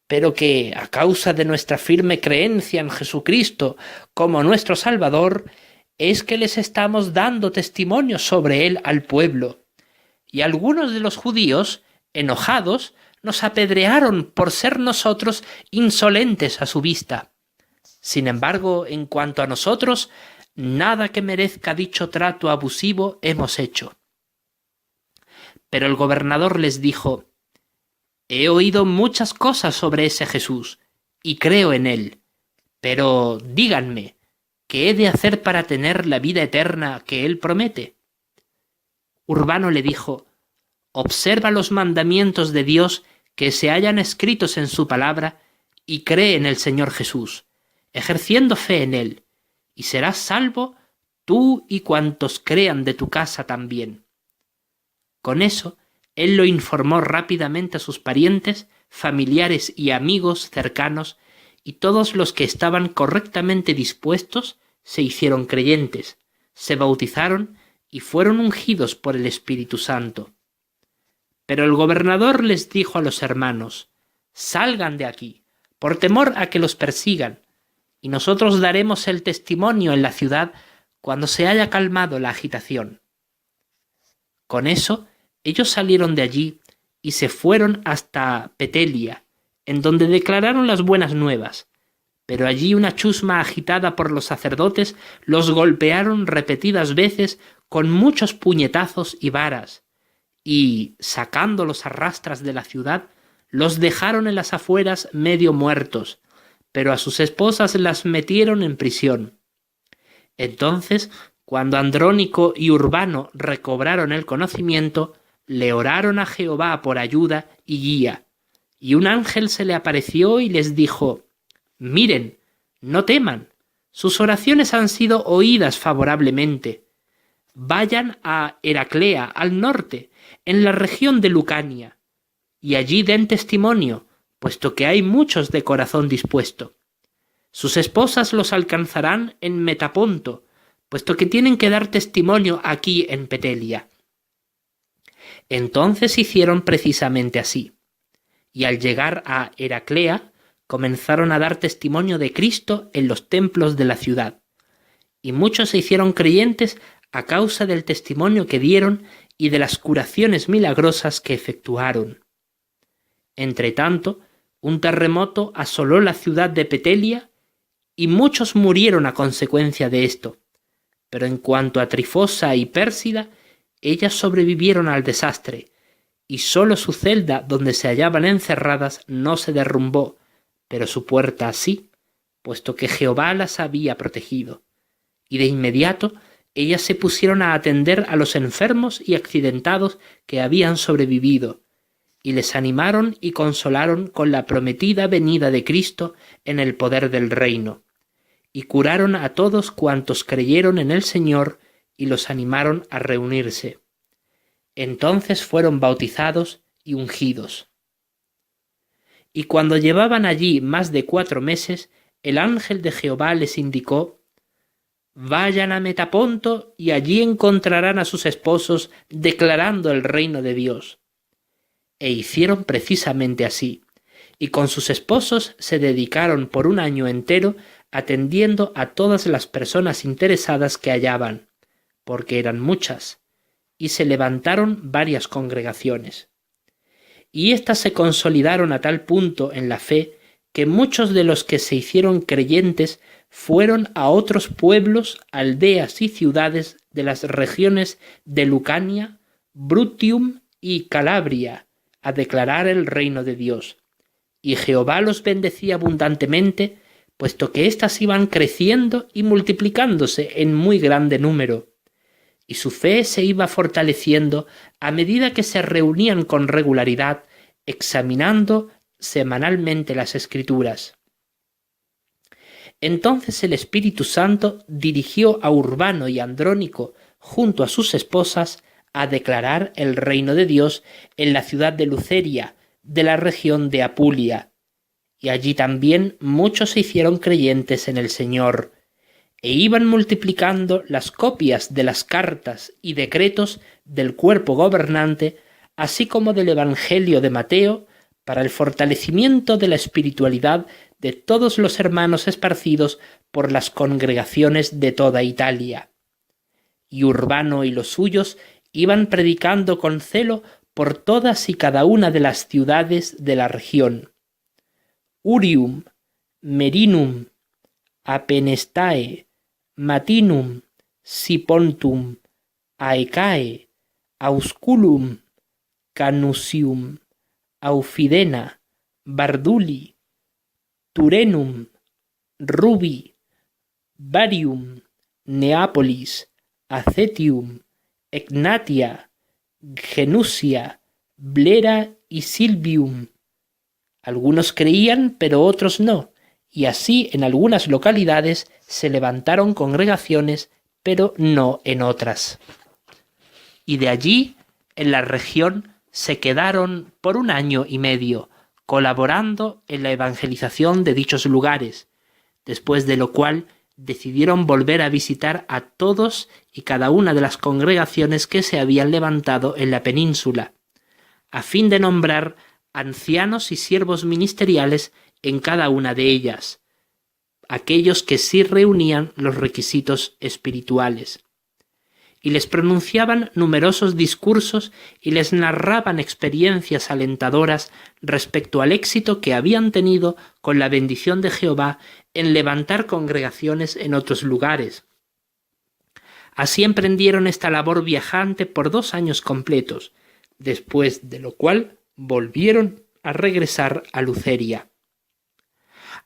pero que, a causa de nuestra firme creencia en Jesucristo como nuestro Salvador, es que les estamos dando testimonio sobre él al pueblo. Y algunos de los judíos, enojados, nos apedrearon por ser nosotros insolentes a su vista. Sin embargo, en cuanto a nosotros, nada que merezca dicho trato abusivo hemos hecho». Pero el gobernador les dijo: «He oído muchas cosas sobre ese Jesús, y creo en él. Pero díganme, ¿qué he de hacer para tener la vida eterna que él promete?». Urbano le dijo: «Observa los mandamientos de Dios que se hallan escritos en su palabra y cree en el Señor Jesús, ejerciendo fe en él, y serás salvo tú y cuantos crean de tu casa también». Con eso, él lo informó rápidamente a sus parientes, familiares y amigos cercanos, y todos los que estaban correctamente dispuestos se hicieron creyentes, se bautizaron y fueron ungidos por el Espíritu Santo. Pero el gobernador les dijo a los hermanos: «Salgan de aquí, por temor a que los persigan, y nosotros daremos el testimonio en la ciudad cuando se haya calmado la agitación». Con eso, ellos salieron de allí y se fueron hasta Petelia, en donde declararon las buenas nuevas. Pero allí una chusma agitada por los sacerdotes los golpearon repetidas veces con muchos puñetazos y varas, y, sacándolos a rastras de la ciudad, los dejaron en las afueras medio muertos, pero a sus esposas las metieron en prisión. Entonces, cuando Andrónico y Urbano recobraron el conocimiento, le oraron a Jehová por ayuda y guía, y un ángel se le apareció y les dijo: «Miren, no teman, sus oraciones han sido oídas favorablemente. Vayan a Heraclea, al norte, en la región de Lucania, y allí den testimonio, puesto que hay muchos de corazón dispuesto. Sus esposas los alcanzarán en Metaponto, puesto que tienen que dar testimonio aquí en Petelia». Entonces hicieron precisamente así, y al llegar a Heraclea, comenzaron a dar testimonio de Cristo en los templos de la ciudad, y muchos se hicieron creyentes a causa del testimonio que dieron y de las curaciones milagrosas que efectuaron. Entretanto, un terremoto asoló la ciudad de Petelia y muchos murieron a consecuencia de esto. Pero en cuanto a Trifosa y Pérsida, ellas sobrevivieron al desastre, y sólo su celda donde se hallaban encerradas no se derrumbó, pero su puerta sí, puesto que Jehová las había protegido. Y de inmediato ellas se pusieron a atender a los enfermos y accidentados que habían sobrevivido, y les animaron y consolaron con la prometida venida de Cristo en el poder del reino, y curaron a todos cuantos creyeron en el Señor y los animaron a reunirse. Entonces fueron bautizados y ungidos. Y cuando llevaban allí más de 4 meses, el ángel de Jehová les indicó: «Vayan a Metaponto y allí encontrarán a sus esposos declarando el reino de Dios». E hicieron precisamente así, y con sus esposos se dedicaron por 1 año entero atendiendo a todas las personas interesadas que hallaban, porque eran muchas, y se levantaron varias congregaciones. Y éstas se consolidaron a tal punto en la fe que muchos de los que se hicieron creyentes fueron a otros pueblos, aldeas y ciudades de las regiones de Lucania, Brutium y Calabria a declarar el reino de Dios. Y Jehová los bendecía abundantemente, puesto que éstas iban creciendo y multiplicándose en muy grande número. Y su fe se iba fortaleciendo a medida que se reunían con regularidad, examinando semanalmente las Escrituras. Entonces el Espíritu Santo dirigió a Urbano y Andrónico, junto a sus esposas, a declarar el reino de Dios en la ciudad de Luceria, de la región de Apulia. Y allí también muchos se hicieron creyentes en el Señor, e iban multiplicando las copias de las cartas y decretos del cuerpo gobernante, así como del Evangelio de Mateo, para el fortalecimiento de la espiritualidad de todos los hermanos esparcidos por las congregaciones de toda Italia. Y Urbano y los suyos iban predicando con celo por todas y cada una de las ciudades de la región. Urium, Merinum, Apenestae, Matinum, Sipontum, Aecae, Ausculum, Canusium, Aufidena, Barduli, Turenum, Rubi, Barium, Neapolis, Acetium, Egnatia, Genusia, Blera y Silvium. Algunos creían, pero otros no, y así en algunas localidades se levantaron congregaciones, pero no en otras. Y de allí, en la región, se quedaron por 1 año y medio, colaborando en la evangelización de dichos lugares, después de lo cual decidieron volver a visitar a todos y cada una de las congregaciones que se habían levantado en la península, a fin de nombrar ancianos y siervos ministeriales en cada una de ellas, aquellos que sí reunían los requisitos espirituales. Y les pronunciaban numerosos discursos y les narraban experiencias alentadoras respecto al éxito que habían tenido con la bendición de Jehová en levantar congregaciones en otros lugares. Así emprendieron esta labor viajante por 2 años completos, después de lo cual volvieron a regresar a Luceria.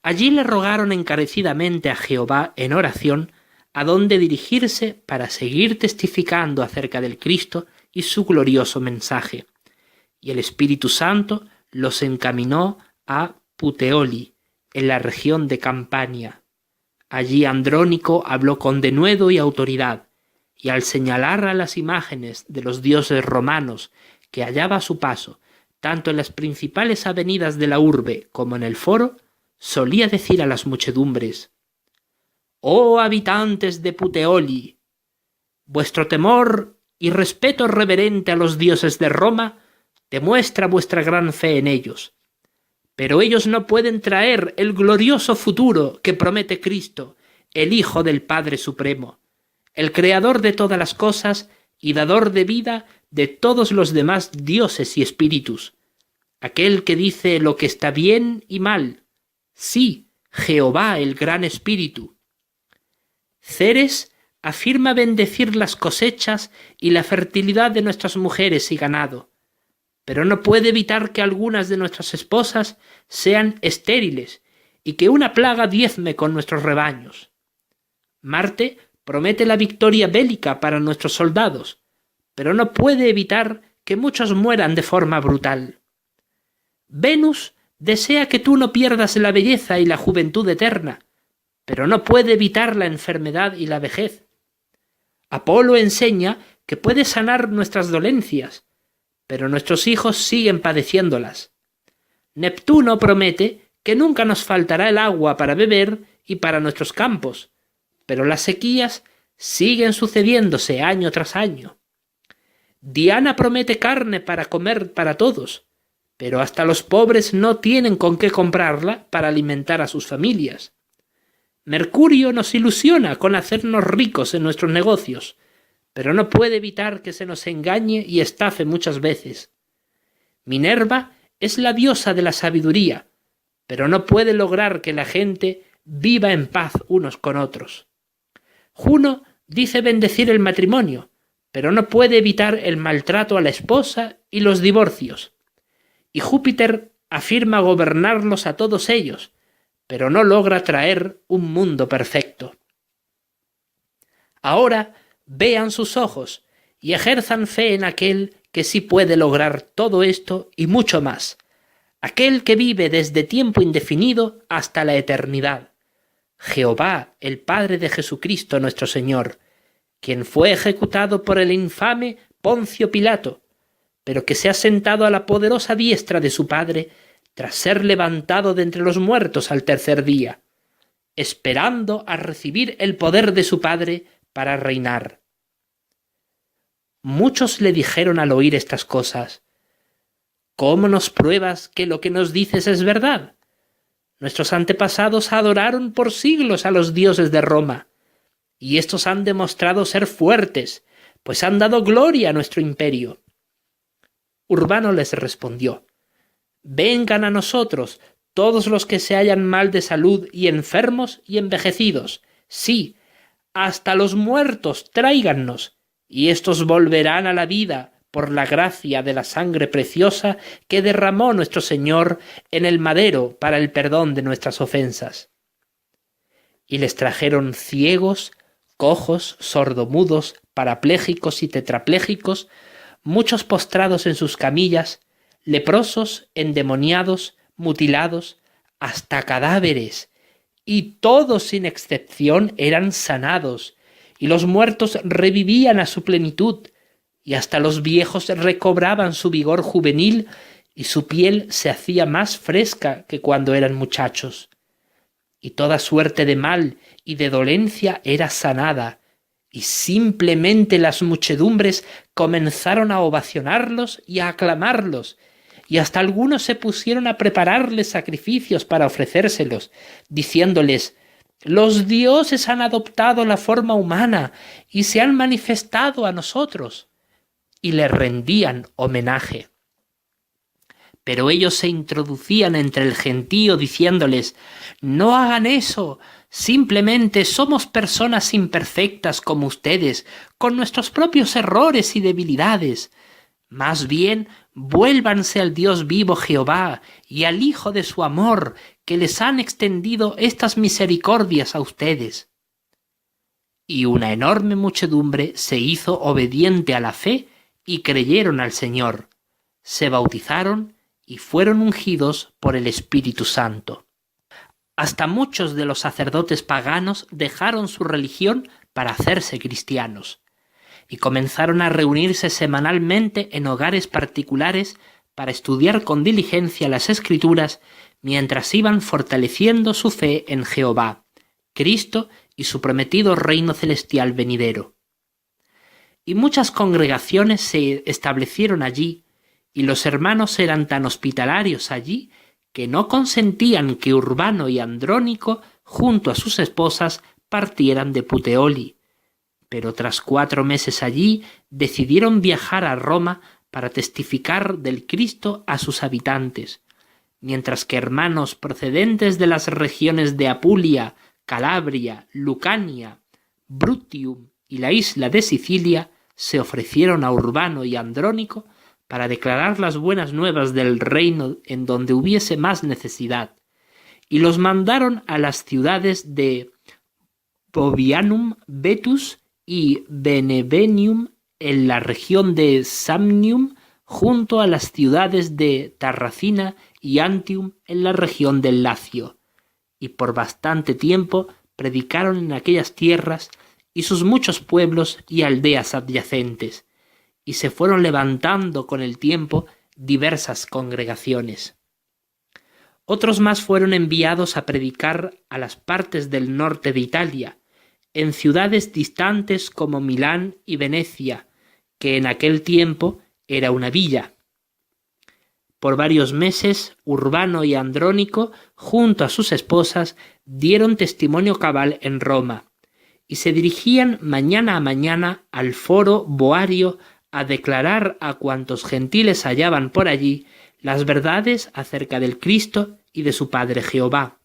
Allí le rogaron encarecidamente a Jehová en oración a dónde dirigirse para seguir testificando acerca del Cristo y su glorioso mensaje. Y el Espíritu Santo los encaminó a Puteoli, en la región de Campania. Allí Andrónico habló con denuedo y autoridad, y al señalar a las imágenes de los dioses romanos que hallaba a su paso, tanto en las principales avenidas de la urbe como en el foro, solía decir a las muchedumbres: «Oh habitantes de Puteoli, vuestro temor y respeto reverente a los dioses de Roma demuestra vuestra gran fe en ellos. Pero ellos no pueden traer el glorioso futuro que promete Cristo, el Hijo del Padre Supremo, el Creador de todas las cosas y dador de vida de todos los demás dioses y espíritus, aquel que dice lo que está bien y mal, sí, Jehová el Gran Espíritu. Ceres afirma bendecir las cosechas y la fertilidad de nuestras mujeres y ganado, pero no puede evitar que algunas de nuestras esposas sean estériles y que una plaga diezme con nuestros rebaños. Marte promete la victoria bélica para nuestros soldados, pero no puede evitar que muchos mueran de forma brutal. Venus desea que tú no pierdas la belleza y la juventud eterna, pero no puede evitar la enfermedad y la vejez. Apolo enseña que puede sanar nuestras dolencias, pero nuestros hijos siguen padeciéndolas. Neptuno promete que nunca nos faltará el agua para beber y para nuestros campos, pero las sequías siguen sucediéndose año tras año. Diana promete carne para comer para todos, pero hasta los pobres no tienen con qué comprarla para alimentar a sus familias. Mercurio nos ilusiona con hacernos ricos en nuestros negocios, pero no puede evitar que se nos engañe y estafe muchas veces. Minerva es la diosa de la sabiduría, pero no puede lograr que la gente viva en paz unos con otros. Juno dice bendecir el matrimonio, pero no puede evitar el maltrato a la esposa y los divorcios. Y Júpiter afirma gobernarlos a todos ellos, pero no logra traer un mundo perfecto. Ahora vean sus ojos y ejerzan fe en aquel que sí puede lograr todo esto y mucho más, aquel que vive desde tiempo indefinido hasta la eternidad, Jehová, el Padre de Jesucristo nuestro Señor, quien fue ejecutado por el infame Poncio Pilato, pero que se ha sentado a la poderosa diestra de su Padre tras ser levantado de entre los muertos al tercer día, esperando a recibir el poder de su Padre para reinar. Muchos le dijeron al oír estas cosas: ¿Cómo nos pruebas que lo que nos dices es verdad? Nuestros antepasados adoraron por siglos a los dioses de Roma, y estos han demostrado ser fuertes, pues han dado gloria a nuestro imperio. Urbano les respondió: Vengan a nosotros todos los que se hallan mal de salud y enfermos y envejecidos, sí, hasta los muertos tráigannos, y éstos volverán a la vida por la gracia de la sangre preciosa que derramó nuestro Señor en el madero para el perdón de nuestras ofensas. Y les trajeron ciegos, cojos, sordomudos, parapléjicos y tetrapléjicos, muchos postrados en sus camillas, leprosos, endemoniados, mutilados, hasta cadáveres, y todos sin excepción eran sanados, y los muertos revivían a su plenitud, y hasta los viejos recobraban su vigor juvenil, y su piel se hacía más fresca que cuando eran muchachos. Y toda suerte de mal y de dolencia era sanada, y simplemente las muchedumbres comenzaron a ovacionarlos y a aclamarlos, y hasta algunos se pusieron a prepararles sacrificios para ofrecérselos, diciéndoles: «Los dioses han adoptado la forma humana y se han manifestado a nosotros», y le rendían homenaje. Pero ellos se introducían entre el gentío diciéndoles: «No hagan eso, simplemente somos personas imperfectas como ustedes, con nuestros propios errores y debilidades. Más bien, vuélvanse al Dios vivo Jehová y al Hijo de su amor, que les han extendido estas misericordias a ustedes. Y una enorme muchedumbre se hizo obediente a la fe y creyeron al Señor, se bautizaron y fueron ungidos por el Espíritu Santo. Hasta muchos de los sacerdotes paganos dejaron su religión para hacerse cristianos, y comenzaron a reunirse semanalmente en hogares particulares para estudiar con diligencia las Escrituras mientras iban fortaleciendo su fe en Jehová, Cristo y su prometido reino celestial venidero. Y muchas congregaciones se establecieron allí, y los hermanos eran tan hospitalarios allí que no consentían que Urbano y Andrónico, junto a sus esposas, partieran de Puteoli. Pero tras 4 meses allí, decidieron viajar a Roma para testificar del Cristo a sus habitantes, mientras que hermanos procedentes de las regiones de Apulia, Calabria, Lucania, Brutium y la isla de Sicilia se ofrecieron a Urbano y Andrónico para declarar las buenas nuevas del reino en donde hubiese más necesidad, y los mandaron a las ciudades de Bovianum, Vetus y Benevenium en la región de Samnium, junto a las ciudades de Tarracina y Antium en la región del Lacio, y por bastante tiempo predicaron en aquellas tierras y sus muchos pueblos y aldeas adyacentes, y se fueron levantando con el tiempo diversas congregaciones. Otros más fueron enviados a predicar a las partes del norte de Italia, en ciudades distantes como Milán y Venecia, que en aquel tiempo era una villa. Por varios meses, Urbano y Andrónico, junto a sus esposas, dieron testimonio cabal en Roma, y se dirigían mañana a mañana al foro Boario a declarar a cuantos gentiles hallaban por allí las verdades acerca del Cristo y de su Padre Jehová.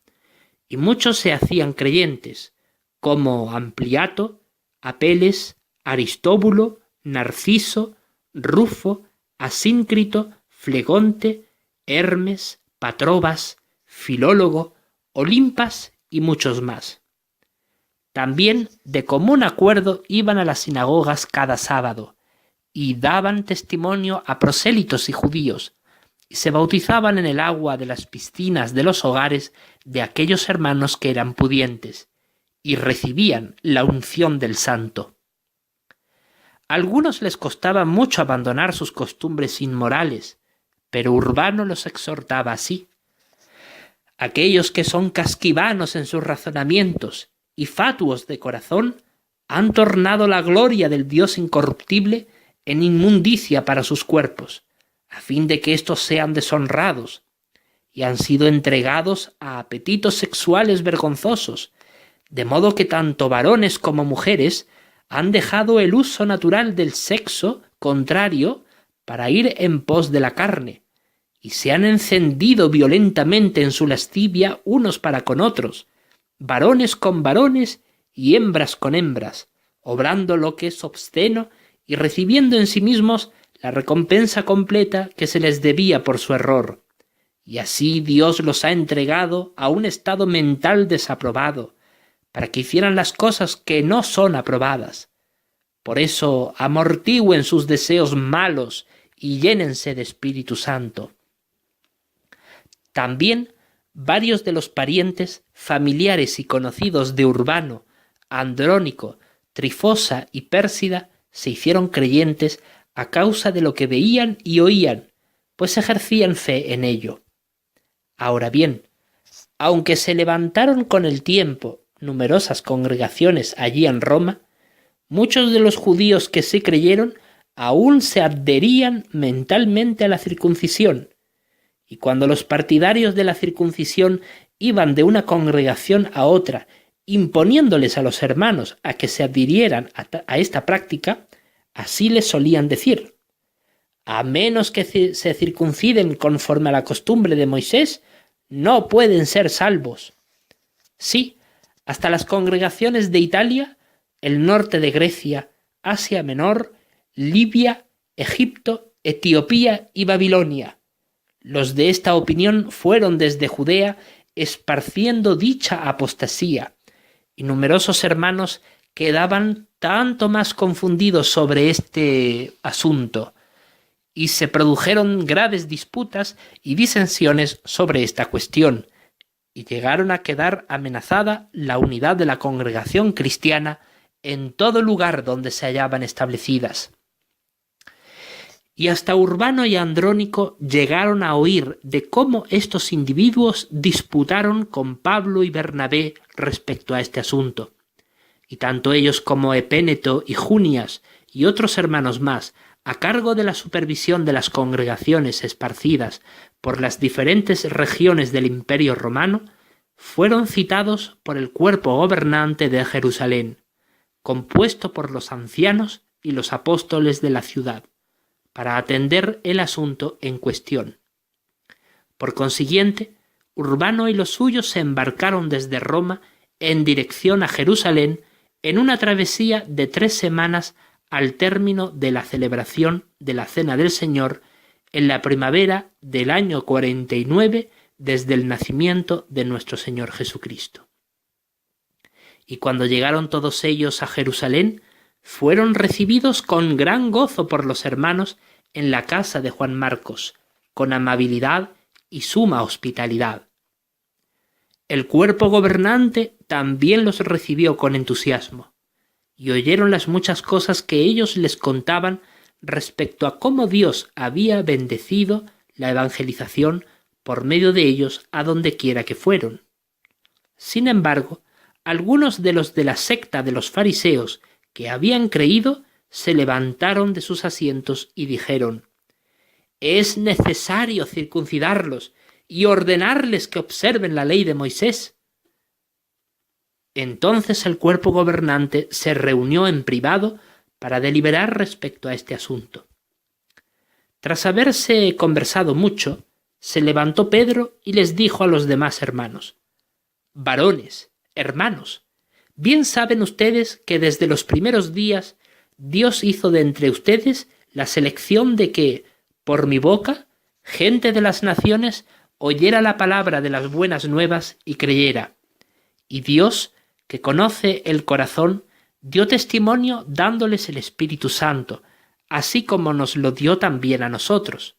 Y muchos se hacían creyentes, como Ampliato, Apeles, Aristóbulo, Narciso, Rufo, Asíncrito, Flegonte, Hermes, Patrobas, Filólogo, Olimpas y muchos más. También de común acuerdo iban a las sinagogas cada sábado, y daban testimonio a prosélitos y judíos, y se bautizaban en el agua de las piscinas de los hogares de aquellos hermanos que eran pudientes, y recibían la unción del Santo. A algunos les costaba mucho abandonar sus costumbres inmorales, pero Urbano los exhortaba así: aquellos que son casquivanos en sus razonamientos y fatuos de corazón han tornado la gloria del Dios incorruptible en inmundicia para sus cuerpos, a fin de que éstos sean deshonrados, y han sido entregados a apetitos sexuales vergonzosos, de modo que tanto varones como mujeres han dejado el uso natural del sexo contrario para ir en pos de la carne, y se han encendido violentamente en su lascivia unos para con otros, varones con varones y hembras con hembras, obrando lo que es obsceno y recibiendo en sí mismos la recompensa completa que se les debía por su error. Y así Dios los ha entregado a un estado mental desaprobado, para que hicieran las cosas que no son aprobadas. Por eso amortigüen sus deseos malos y llénense de Espíritu Santo. También varios de los parientes, familiares y conocidos de Urbano, Andrónico, Trifosa y Pérsida se hicieron creyentes a causa de lo que veían y oían, pues ejercían fe en ello. Ahora bien, aunque se levantaron con el tiempo numerosas congregaciones allí en Roma, muchos de los judíos que sí creyeron aún se adherían mentalmente a la circuncisión, y cuando los partidarios de la circuncisión iban de una congregación a otra, imponiéndoles a los hermanos a que se adhirieran a esta práctica, así les solían decir: a menos que se circunciden conforme a la costumbre de Moisés, no pueden ser salvos. Sí, hasta las congregaciones de Italia, el norte de Grecia, Asia Menor, Libia, Egipto Etiopía y Babilonia. Los de esta opinión fueron desde Judea esparciendo dicha apostasía, y numerosos hermanos quedaban tanto más confundidos sobre este asunto, y se produjeron graves disputas y disensiones sobre esta cuestión, y llegaron a quedar amenazada la unidad de la congregación cristiana en todo lugar donde se hallaban establecidas. Y hasta Urbano y Andrónico llegaron a oír de cómo estos individuos disputaron con Pablo y Bernabé respecto a este asunto. Y tanto ellos como Epéneto y Junias y otros hermanos más, a cargo de la supervisión de las congregaciones esparcidas por las diferentes regiones del Imperio Romano, fueron citados por el cuerpo gobernante de Jerusalén, compuesto por los ancianos y los apóstoles de la ciudad, para atender el asunto en cuestión. Por consiguiente, Urbano y los suyos se embarcaron desde Roma en dirección a Jerusalén en una travesía de 3 semanas al término de la celebración de la Cena del Señor en la primavera del año 49 desde el nacimiento de nuestro Señor Jesucristo. Y cuando llegaron todos ellos a Jerusalén, fueron recibidos con gran gozo por los hermanos en la casa de Juan Marcos, con amabilidad y suma hospitalidad. El cuerpo gobernante también los recibió con entusiasmo, y oyeron las muchas cosas que ellos les contaban respecto a cómo Dios había bendecido la evangelización por medio de ellos a donde quiera que fueron. Sin embargo, algunos de los de la secta de los fariseos que habían creído se levantaron de sus asientos y dijeron: «Es necesario circuncidarlos y ordenarles que observen la ley de Moisés». Entonces el cuerpo gobernante se reunió en privado para deliberar respecto a este asunto. Tras haberse conversado mucho, se levantó Pedro y les dijo a los demás hermanos: «Varones, hermanos, bien saben ustedes que desde los primeros días Dios hizo de entre ustedes la selección de que, por mi boca, gente de las naciones oyera la palabra de las buenas nuevas y creyera. Y Dios, que conoce el corazón, dio testimonio dándoles el Espíritu Santo, así como nos lo dio también a nosotros.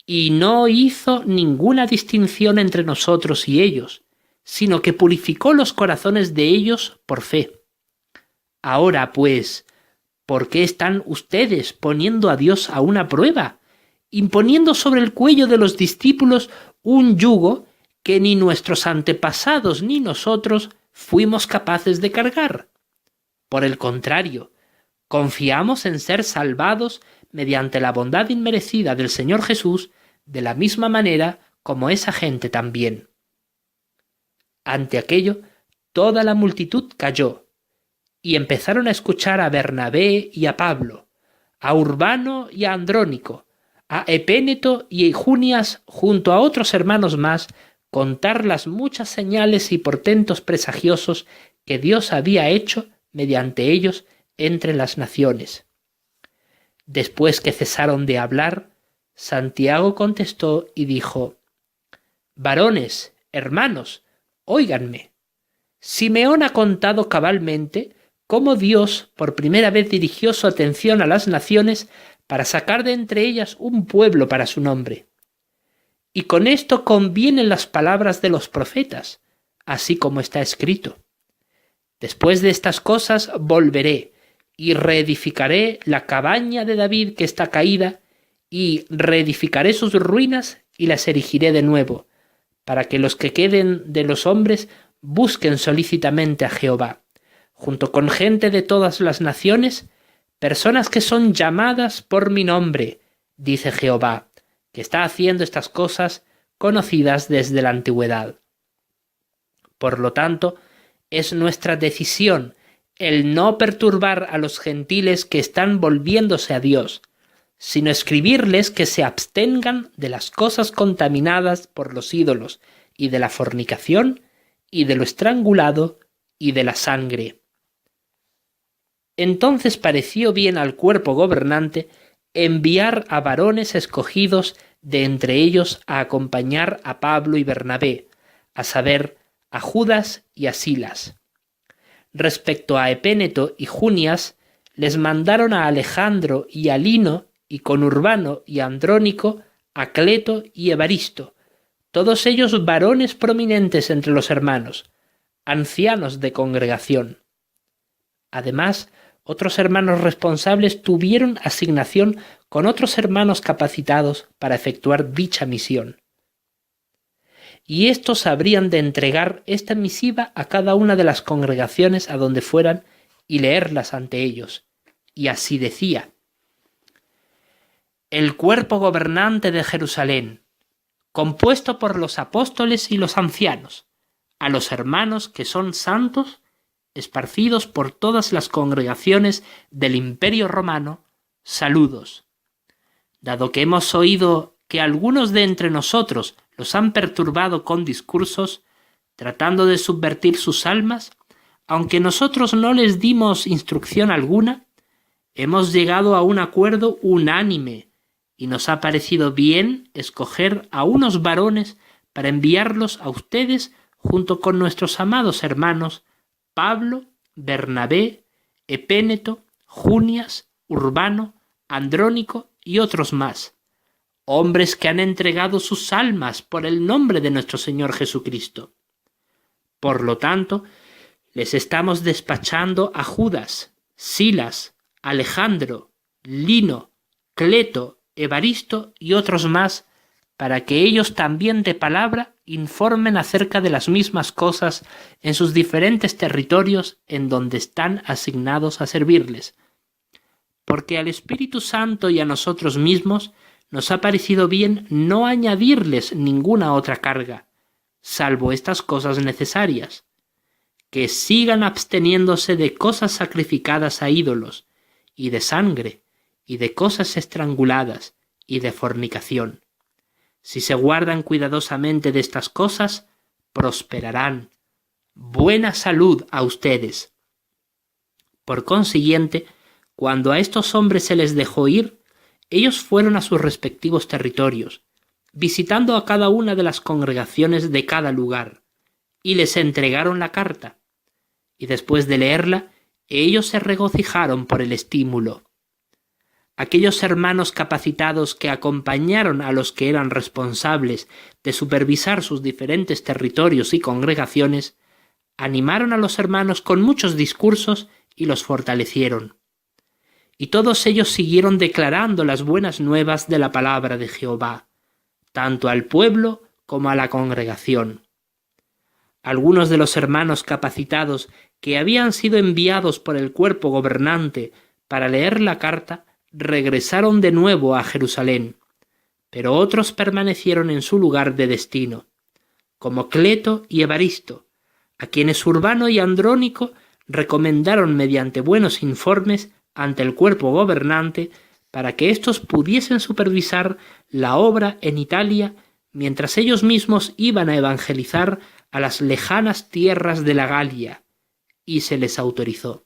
Y no hizo ninguna distinción entre nosotros y ellos, sino que purificó los corazones de ellos por fe. Ahora, pues, ¿por qué están ustedes poniendo a Dios a una prueba, imponiendo sobre el cuello de los discípulos un yugo que ni nuestros antepasados ni nosotros fuimos capaces de cargar? Por el contrario, confiamos en ser salvados mediante la bondad inmerecida del Señor Jesús, de la misma manera como esa gente también». Ante aquello, toda la multitud calló, y empezaron a escuchar a Bernabé y a Pablo, a Urbano y a Andrónico, a Epéneto y Junias junto a otros hermanos más, contar las muchas señales y portentos presagiosos que Dios había hecho mediante ellos entre las naciones. Después que cesaron de hablar, Santiago contestó y dijo: «Varones, hermanos, óiganme. Simeón ha contado cabalmente cómo Dios por primera vez dirigió su atención a las naciones para sacar de entre ellas un pueblo para su nombre. Y con esto convienen las palabras de los profetas, así como está escrito: «Después de estas cosas volveré y reedificaré la cabaña de David que está caída, y reedificaré sus ruinas y las erigiré de nuevo, para que los que queden de los hombres busquen solícitamente a Jehová, junto con gente de todas las naciones, personas que son llamadas por mi nombre, dice Jehová, que está haciendo estas cosas conocidas desde la antigüedad». Por lo tanto, es nuestra decisión el no perturbar a los gentiles que están volviéndose a Dios, sino escribirles que se abstengan de las cosas contaminadas por los ídolos, y de la fornicación, y de lo estrangulado, y de la sangre. Entonces pareció bien al cuerpo gobernante enviar a varones escogidos de entre ellos a acompañar a Pablo y Bernabé, a saber, a Judas y a Silas. Respecto a Epéneto y Junias, les mandaron a Alejandro y a Lino, y con Urbano y Andrónico, a Cleto y Evaristo, todos ellos varones prominentes entre los hermanos, ancianos de congregación. Además, otros hermanos responsables tuvieron asignación con otros hermanos capacitados para efectuar dicha misión. Y estos habrían de entregar esta misiva a cada una de las congregaciones a donde fueran y leerlas ante ellos. Y así decía: el cuerpo gobernante de Jerusalén, compuesto por los apóstoles y los ancianos, a los hermanos que son santos, esparcidos por todas las congregaciones del Imperio Romano, saludos. Dado que hemos oído que algunos de entre nosotros los han perturbado con discursos, tratando de subvertir sus almas, aunque nosotros no les dimos instrucción alguna, hemos llegado a un acuerdo unánime y nos ha parecido bien escoger a unos varones para enviarlos a ustedes junto con nuestros amados hermanos Pablo, Bernabé, Epéneto, Junias, Urbano, Andrónico y otros más, hombres que han entregado sus almas por el nombre de nuestro Señor Jesucristo. Por lo tanto, les estamos despachando a Judas, Silas, Alejandro, Lino, Cleto, Evaristo y otros más, para que ellos también de palabra informen acerca de las mismas cosas en sus diferentes territorios en donde están asignados a servirles. Porque al Espíritu Santo y a nosotros mismos nos ha parecido bien no añadirles ninguna otra carga, salvo estas cosas necesarias: que sigan absteniéndose de cosas sacrificadas a ídolos, y de sangre, y de cosas estranguladas, y de fornicación. Si se guardan cuidadosamente de estas cosas, prosperarán. Buena salud a ustedes. Por consiguiente, cuando a estos hombres se les dejó ir, ellos fueron a sus respectivos territorios, visitando a cada una de las congregaciones de cada lugar, y les entregaron la carta, y después de leerla, ellos se regocijaron por el estímulo. Aquellos hermanos capacitados que acompañaron a los que eran responsables de supervisar sus diferentes territorios y congregaciones, animaron a los hermanos con muchos discursos y los fortalecieron. Y todos ellos siguieron declarando las buenas nuevas de la palabra de Jehová, tanto al pueblo como a la congregación. Algunos de los hermanos capacitados que habían sido enviados por el cuerpo gobernante para leer la carta regresaron de nuevo a Jerusalén, pero otros permanecieron en su lugar de destino, como Cleto y Evaristo, a quienes Urbano y Andrónico recomendaron mediante buenos informes ante el cuerpo gobernante para que éstos pudiesen supervisar la obra en Italia mientras ellos mismos iban a evangelizar a las lejanas tierras de la Galia, y se les autorizó.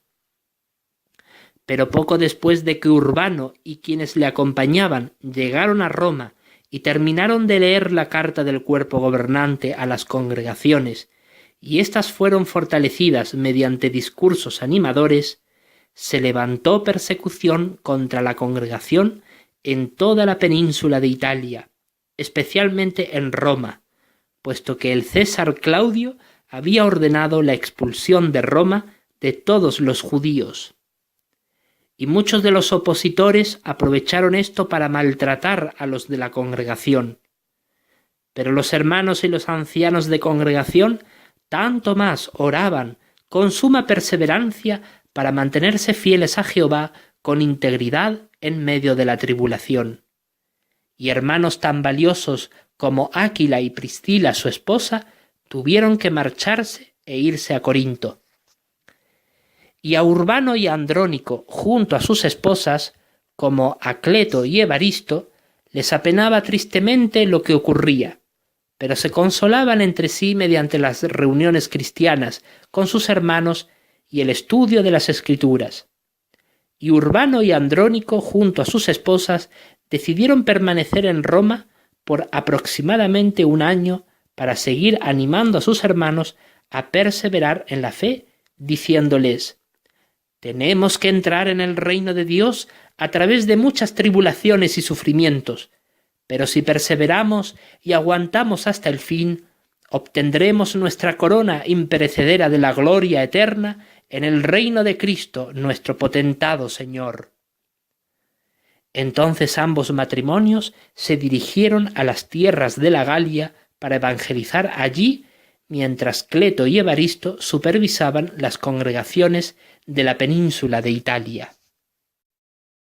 Pero poco después de que Urbano y quienes le acompañaban llegaron a Roma y terminaron de leer la carta del cuerpo gobernante a las congregaciones, y éstas fueron fortalecidas mediante discursos animadores, se levantó persecución contra la congregación en toda la península de Italia, especialmente en Roma, puesto que el César Claudio había ordenado la expulsión de Roma de todos los judíos. Y muchos de los opositores aprovecharon esto para maltratar a los de la congregación. Pero los hermanos y los ancianos de congregación tanto más oraban con suma perseverancia para mantenerse fieles a Jehová con integridad en medio de la tribulación. Y hermanos tan valiosos como Áquila y Priscila, su esposa, tuvieron que marcharse e irse a Corinto. Y a Urbano y a Andrónico, junto a sus esposas, como a Cleto y Evaristo, les apenaba tristemente lo que ocurría, pero se consolaban entre sí mediante las reuniones cristianas con sus hermanos y el estudio de las Escrituras. y Urbano y Andrónico, junto a sus esposas, decidieron permanecer en Roma por aproximadamente un año para seguir animando a sus hermanos a perseverar en la fe, diciéndoles: «Tenemos que entrar en el reino de Dios a través de muchas tribulaciones y sufrimientos, pero si perseveramos y aguantamos hasta el fin, obtendremos nuestra corona imperecedera de la gloria eterna en el reino de Cristo, nuestro potentado Señor». Entonces ambos matrimonios se dirigieron a las tierras de la Galia para evangelizar allí, mientras Cleto y Evaristo supervisaban las congregaciones de la península de Italia.